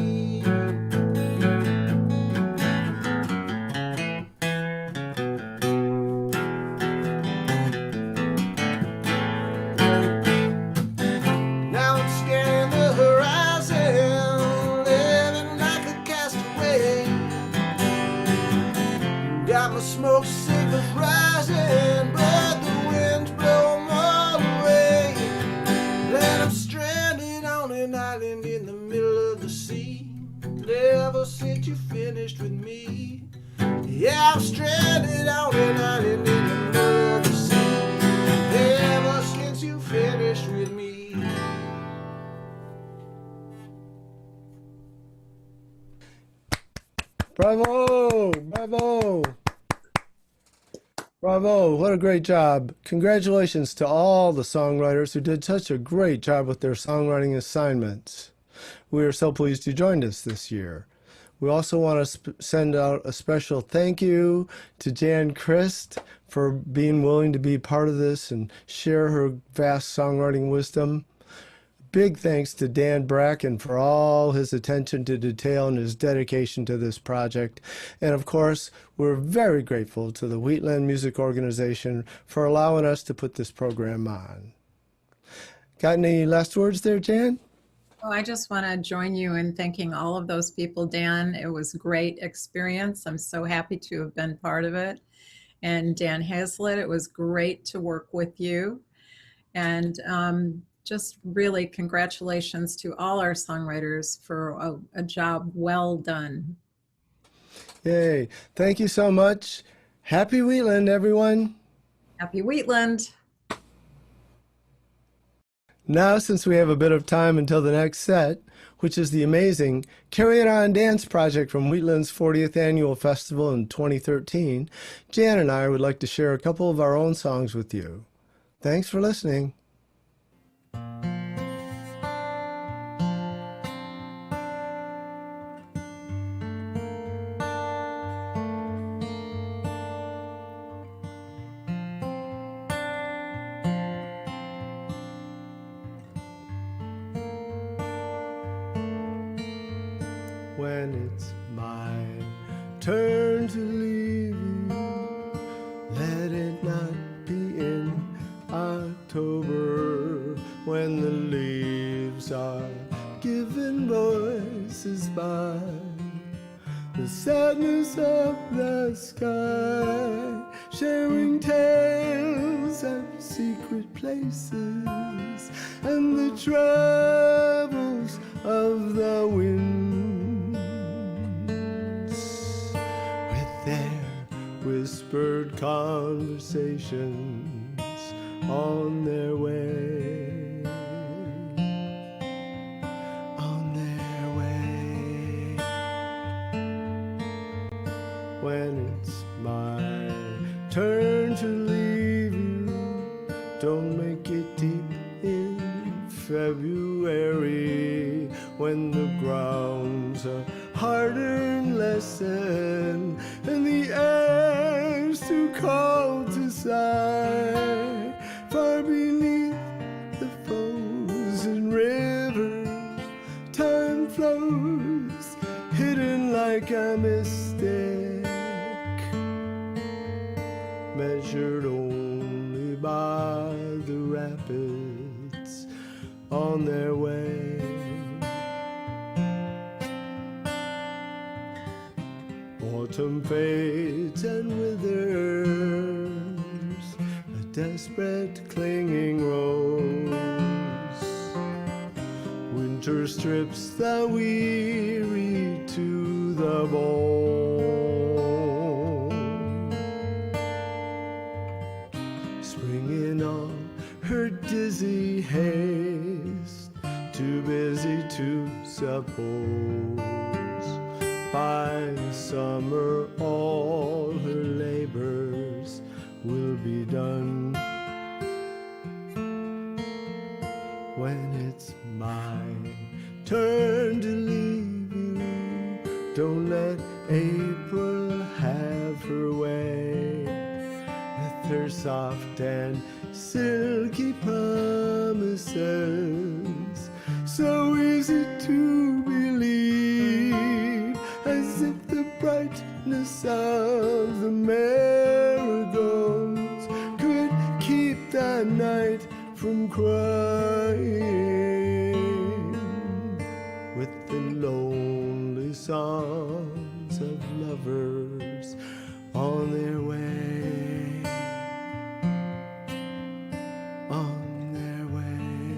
Smoke signals rising, but the winds blow them all away. Then I'm stranded on an island in the middle of the sea, ever since you finished with me. Yeah, I'm stranded on an island in the middle of the sea, ever since you finished with me. Bravo! Bravo! Bravo, what a great job. Congratulations to all the songwriters who did such a great job with their songwriting assignments. We are so pleased you joined us this year. We also want to send out a special thank you to Jan Krist for being willing to be part of this and share her vast songwriting wisdom. Big thanks to Dan Bracken for all his attention to detail and his dedication to this project. And of course, we're very grateful to the Wheatland Music Organization for allowing us to put this program on. Got any last words there, Jan? Oh, I just want to join you in thanking all of those people, Dan. It was a great experience. I'm so happy to have been part of it. And Dan Hazlett, it was great to work with you. And just really congratulations to all our songwriters for a job well done. Yay. Thank you so much. Happy Wheatland, everyone. Happy Wheatland. Now, since we have a bit of time until the next set, which is the amazing Carry It On Dance project from Wheatland's 40th annual festival in 2013, Jan and I would like to share a couple of our own songs with you. Thanks for listening. When it's my turn to leave you, let it not be in October, when the leaves are giving voices by the sadness of the sky, sharing tales of secret places and the travels of the winds, with their whispered conversations on their way. When it's my turn to leave you, don't make it deep in February, when the grounds are harder and lessen, and the air's too cold to sigh. Far beneath the frozen river, time flows, hidden like a mistake, measured only by the rapids on their way. Autumn fades and withers, a desperate clinging rose. Winter strips the weary to the bone. Spring in all her dizzy haste, too busy to suppose by summer all her labors will be done. When it's my turn to leave you, don't let April have her way, with her soft and silky promises, so easy to believe, as if the brightness of the marigolds could keep the night from crying, with the lonely songs of lovers on their way, on their way.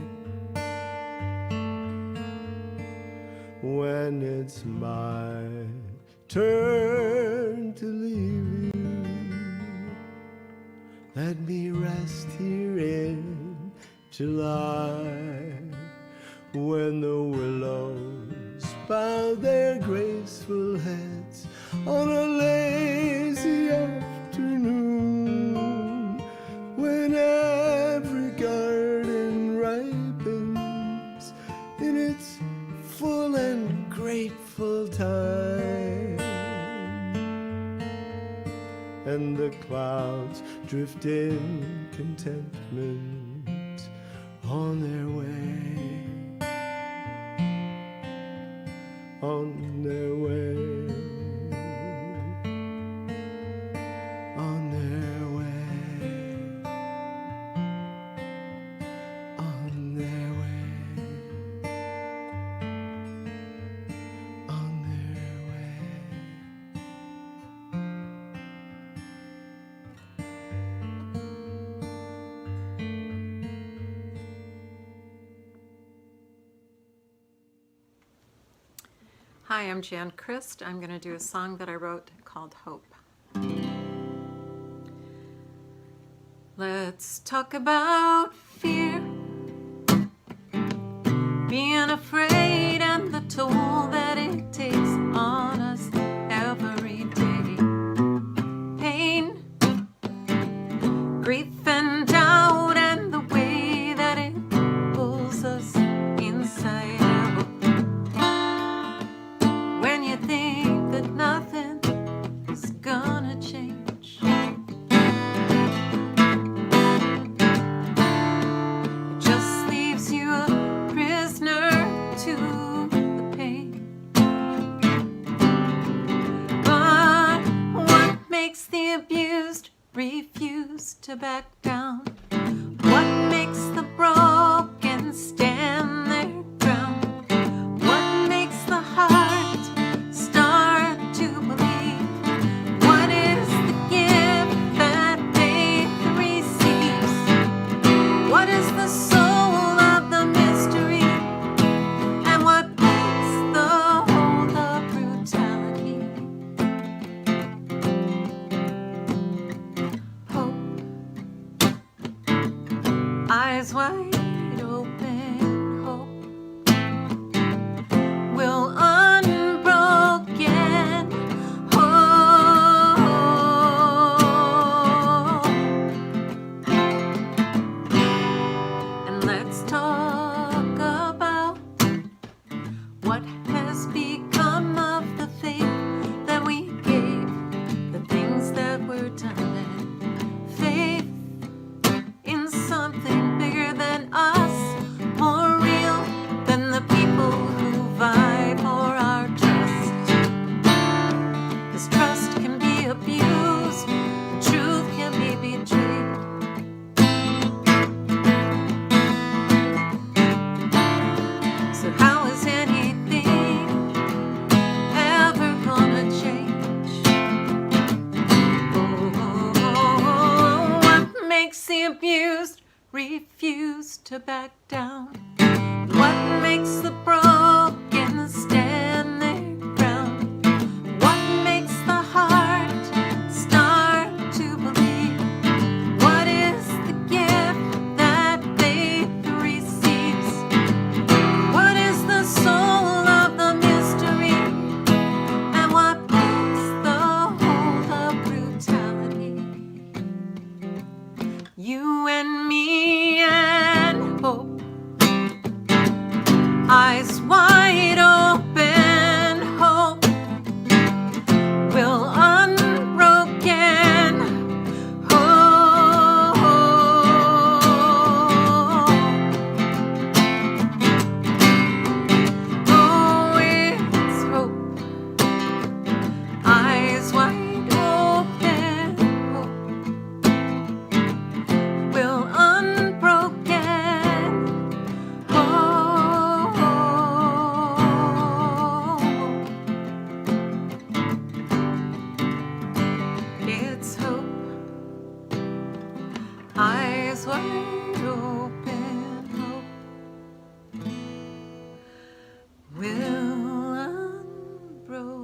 When it's my turn to leave you, let me rest here in July, when the willows bow their graceful heads on a lazy afternoon, when every garden ripens in its full and grateful time, and the clouds drift in contentment on their way, on their way, on their way, on their way. Hi, I'm Jan Krist. I'm going to do a song that I wrote called Hope. Let's talk about fear, being afraid and the toll that it takes on us every day. Pain, grief and doubt and the way that it pulls us inside out. When you think that nothing is gonna change, it just leaves you a prisoner to the pain. But what makes the abused refuse to back down? What makes the broken stand their ground? What makes the heart start to believe? What is the gift that faith receives? What is the soul of the mystery? And what makes the whole of brutality? Hope, eyes wide open, hope will unbroken hope. And let's talk about what has become of the faith that we gave, the things that were done, and faith in something bigger than us, more real than the people who vie for our trust. 'Cause trust can be abused, truth can be betrayed. So how is anything ever gonna change? Oh, what makes the abused refuse to back down? What makes the broken stand their ground? What makes the heart start to believe? What is the gift that faith receives? What is the soul of the mystery? And what makes the whole of brutality? You and me and hope, eyes wide open, hope will unbroken hope. Oh, it's hope, eyes wide open, hope will unbroken hope. It's hope, eyes wide open, hope will unbroken.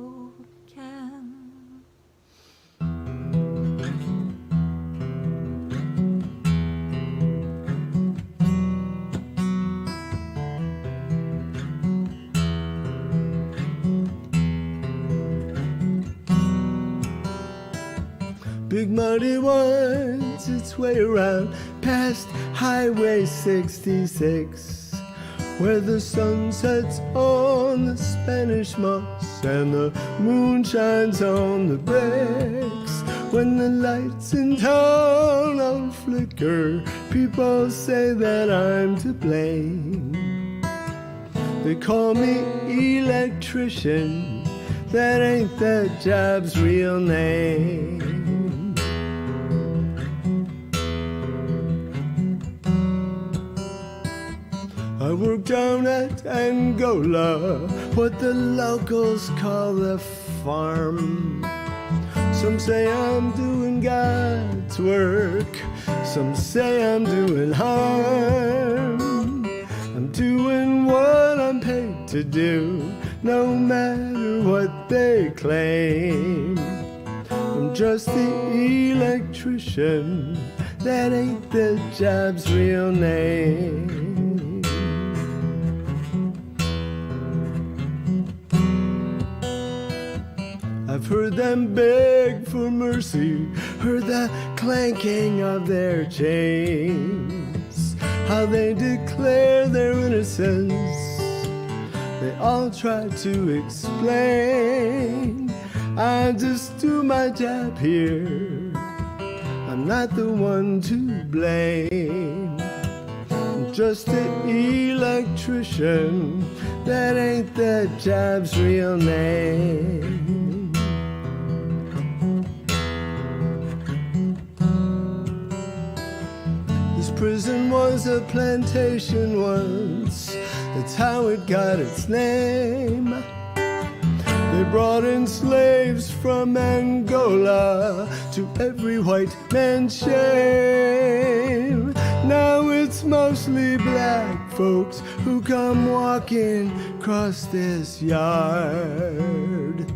Big Muddy winds its way around past Highway 66, where the sun sets on the Spanish moss and the moon shines on the bricks. When the lights in town all flicker, people say that I'm to blame. They call me electrician, that ain't that job's real name. I work down at Angola, what the locals call the farm. Some say I'm doing God's work, some say I'm doing harm. I'm doing what I'm paid to do, no matter what they claim. I'm just the electrician, that ain't the job's real name. I've heard them beg for mercy, heard the clanking of their chains, how they declare their innocence. They all try to explain. I just do my job here, I'm not the one to blame. I'm just the electrician, that ain't the job's real name. This prison was a plantation once, that's how it got its name. They brought in slaves from Angola, to every white man's shame. Now it's mostly black folks who come walking across this yard.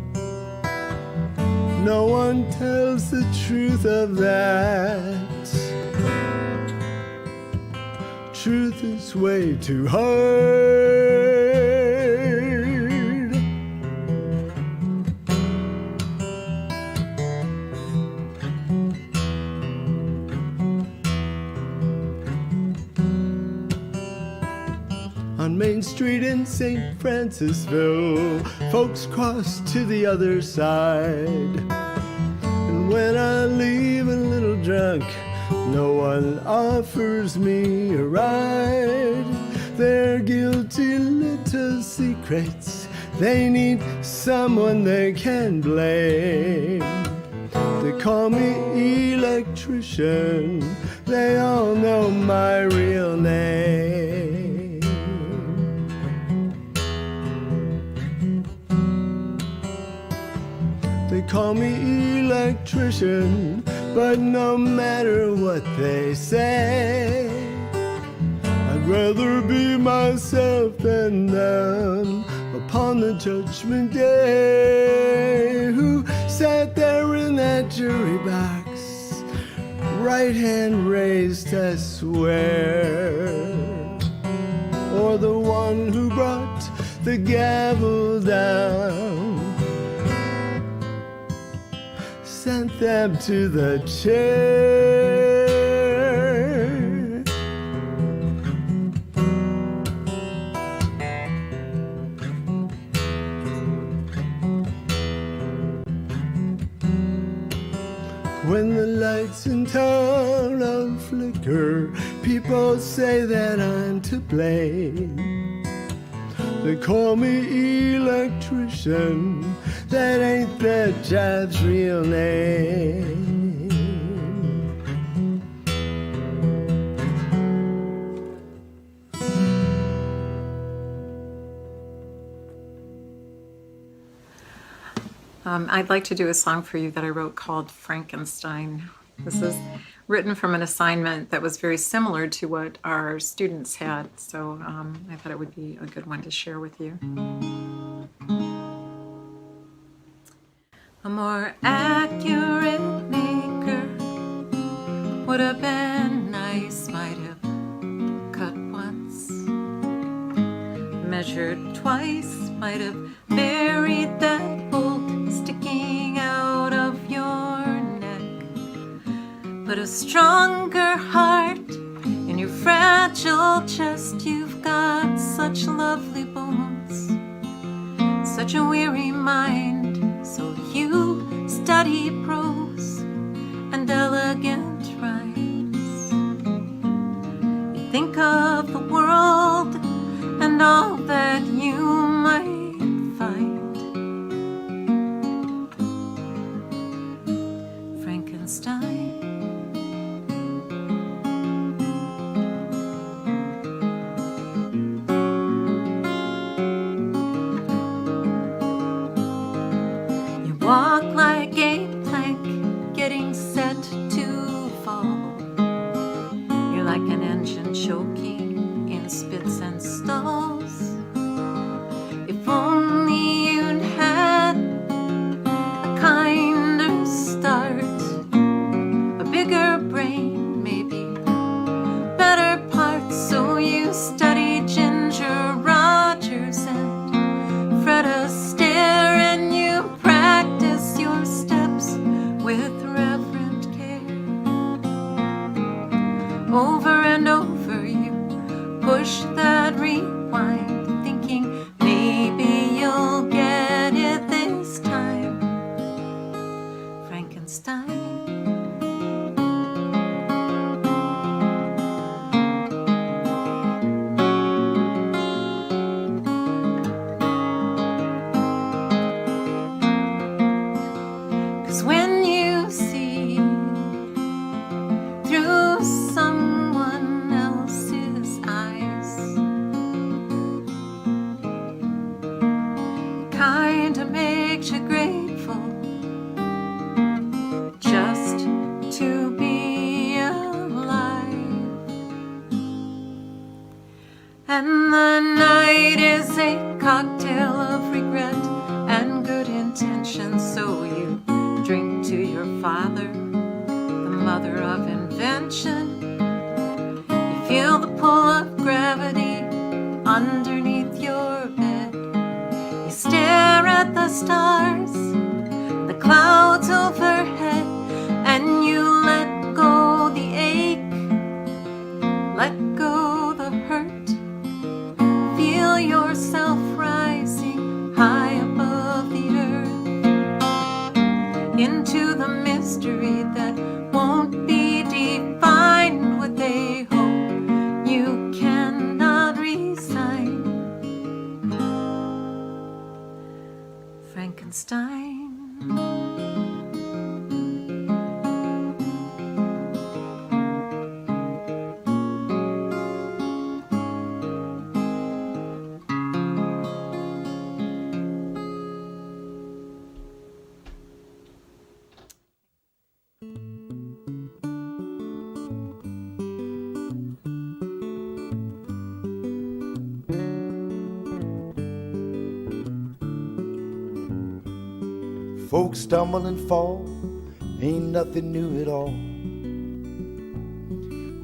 No one tells the truth of that. Truth is way too hard. On Main Street in St. Francisville, folks cross to the other side. And when I leave a little drunk, no one offers me a ride. They're guilty little secrets, they need someone they can blame. They call me electrician, they all know my real name. They call me electrician, but no matter what they say, I'd rather be myself than them upon the judgment day. Who sat there in that jury box, right hand raised, I swear, or the one who brought the gavel down, sent them to the chair. When the lights in town all flicker, people say that I'm to blame. They call me electrician, that ain't the job's real name. I'd like to do a song for you that I wrote called Frankenstein. This is written from an assignment that was very similar to what our students had, so I thought it would be a good one to share with you. A more accurate maker would have been nice, might have cut once, measured twice, might have buried that bolt sticking out of your neck. Put a stronger heart in your fragile chest. You've got such lovely bones, such a weary mind, so you study prose and elegant rhymes. You think of the world and all that you might find. Frankenstein. Walk like a plank getting set to fall. You're like an engine choking in spits and stalls. If only Frankenstein. 'Cause when you see through someone else's eyes, kinda makes you grateful just to be alive. And the night is a cocktail of regret and good intentions, so you drink to your father, the mother of invention. You feel the pull of gravity underneath your bed. You stare at the stars, the clouds overhead, and you let go the ache, let go the hurt. Feel yourself rising high above the earth, into the mystery that won't be defined with a hope you cannot resign. Frankenstein. Folks stumble and fall, ain't nothing new at all.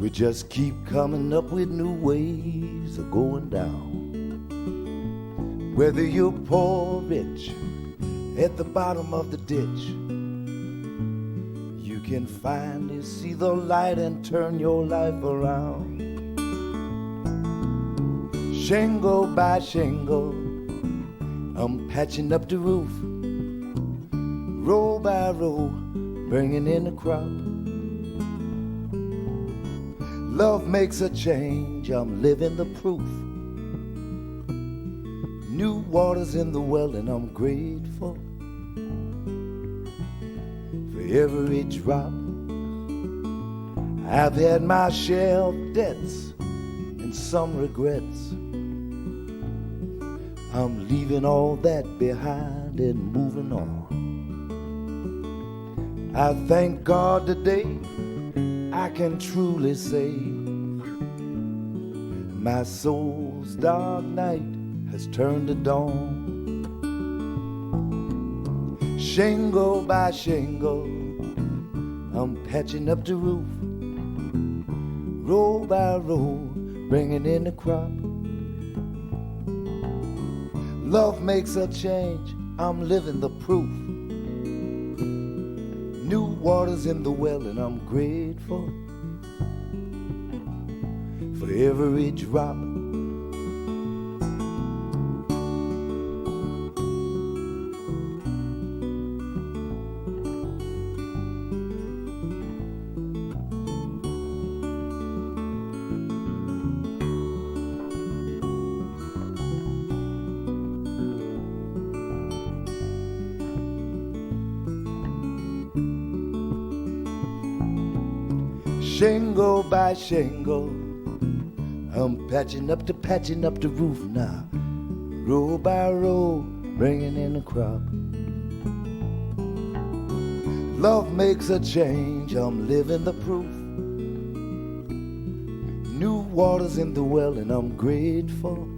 We just keep coming up with new ways of going down. Whether you're poor or rich, at the bottom of the ditch, you can finally see the light and turn your life around. Shingle by shingle, I'm patching up the roof. Row by row, bringing in the crop. Love makes a change, I'm living the proof. New water's in the well and I'm grateful for every drop. I've had my share of debts and some regrets. I'm leaving all that behind and moving on. I thank God today I can truly say my soul's dark night has turned to dawn. Shingle by shingle, I'm patching up the roof. Row by row, bringing in the crop. Love makes a change, I'm living the proof. New water's in the well and I'm grateful for every drop. Shingle by shingle, I'm patching up the roof now. Row by row, bringing in the crop. Love makes a change, I'm living the proof. New water's in the well and I'm grateful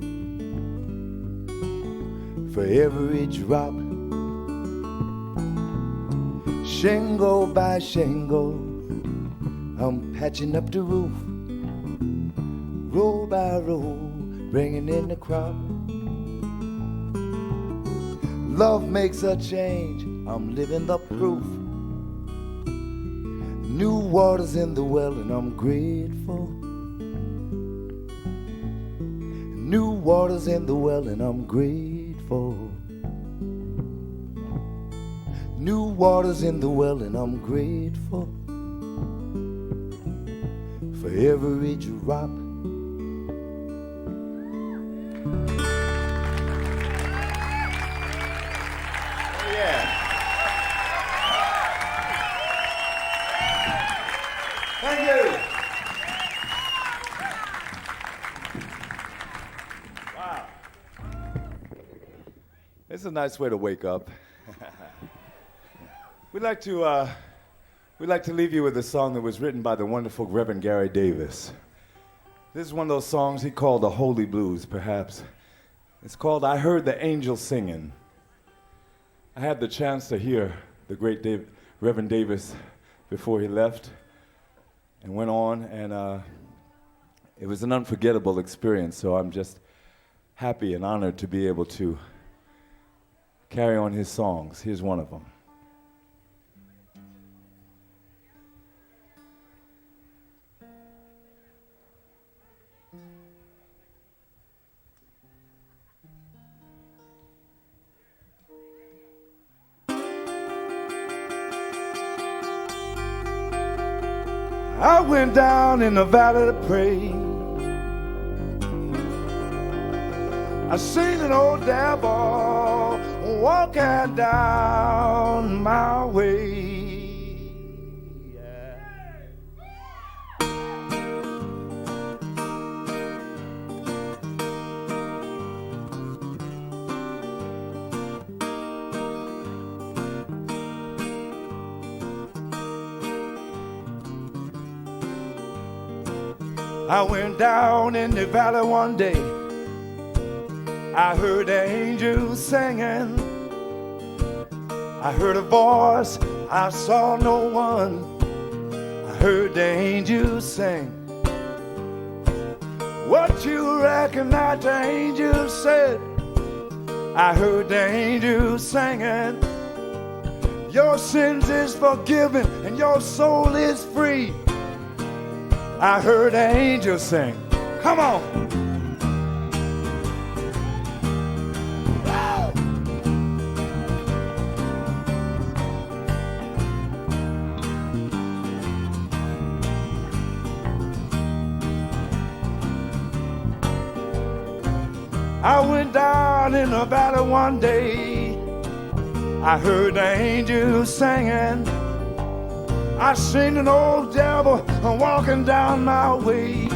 for every drop. Shingle by shingle, I'm patching up the roof. Row by row, bringing in the crop. Love makes a change, I'm living the proof. New water's in the well and I'm grateful. New water's in the well and I'm grateful. new waters in the well, and I'm grateful for every drop. Oh, yeah. Thank you. Wow. It's a nice way to wake up. We'd like to leave you with a song that was written by the wonderful Reverend Gary Davis. This is one of those songs he called the Holy Blues, perhaps. It's called I Heard the Angels Singing. I had the chance to hear the great Reverend Davis before he left and went on, and it was an unforgettable experience, so I'm just happy and honored to be able to carry on his songs. Here's one of them. I went down in the valley to pray. I seen an old devil walking down my way. I went down in the valley one day. I heard the angels singing. I heard a voice, I saw no one. I heard the angels sing. What you reckon that the angels said? I heard the angels singing. Your sins is forgiven and your soul is free. I heard the angels sing. Come on. I went down in the valley one day. I heard the angels singing. I seen an old devil walking down my way.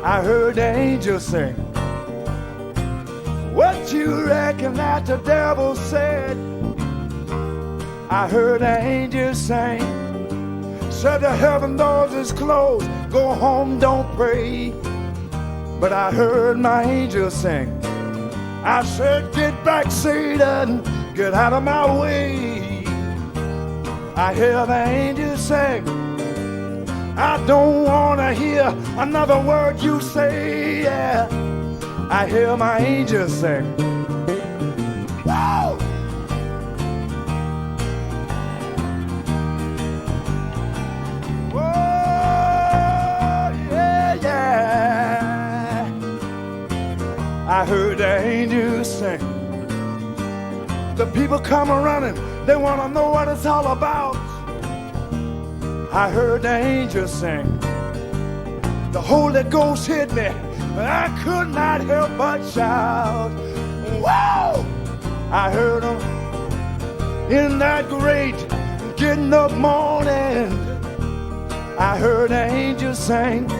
I heard the angels sing. What you reckon that the devil said? I heard the angels sing. Said the heaven doors is closed, go home, don't pray. But I heard my angels sing. I said, get back, Satan, get out of my way. I hear the angels sing. I don't want to hear another word you say, yeah. I hear my angels sing. Woo! Whoa, yeah, yeah. I heard the angels sing. The people come running, they want to know what it's all about. I heard the angels sing. The Holy Ghost hit me, and I could not help but shout. Whoa! I heard them in that great getting up morning. I heard the angels sing.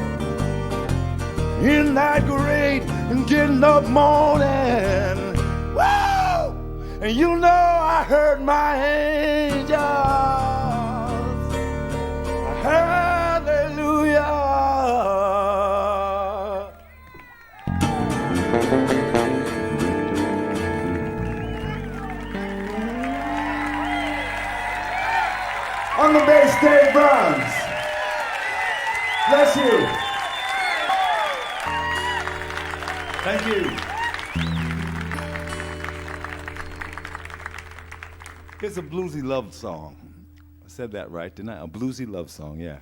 In that great getting up morning. Whoa! And you know I heard my angels. Hallelujah. On the bass, Dave Browns. Bless you. Thank you. Here's a bluesy love song. I said that right, didn't I? A bluesy love song, yeah.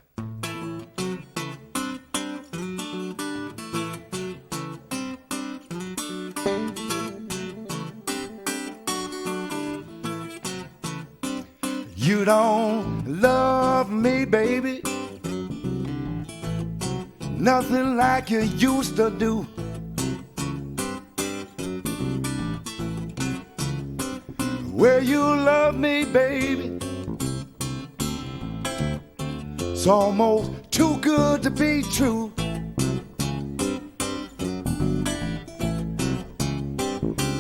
You don't love me, baby, nothing like you used to do. Well, you love me, baby, it's almost too good to be true.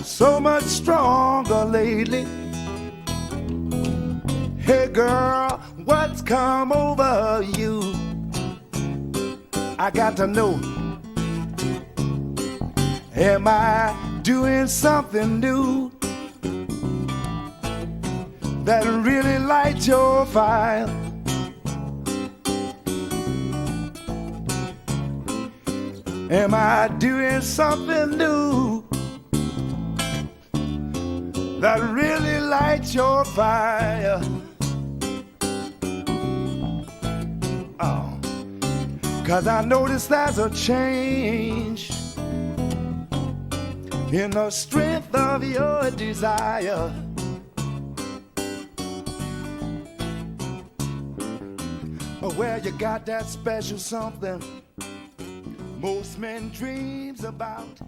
So much stronger lately. Hey girl, what's come over you? I got to know. Am I doing something new that really lights your fire? Am I doing something new that really lights your fire? Oh, 'cause I noticed there's a change in the strength of your desire. Well, you got that special something most men dreams about.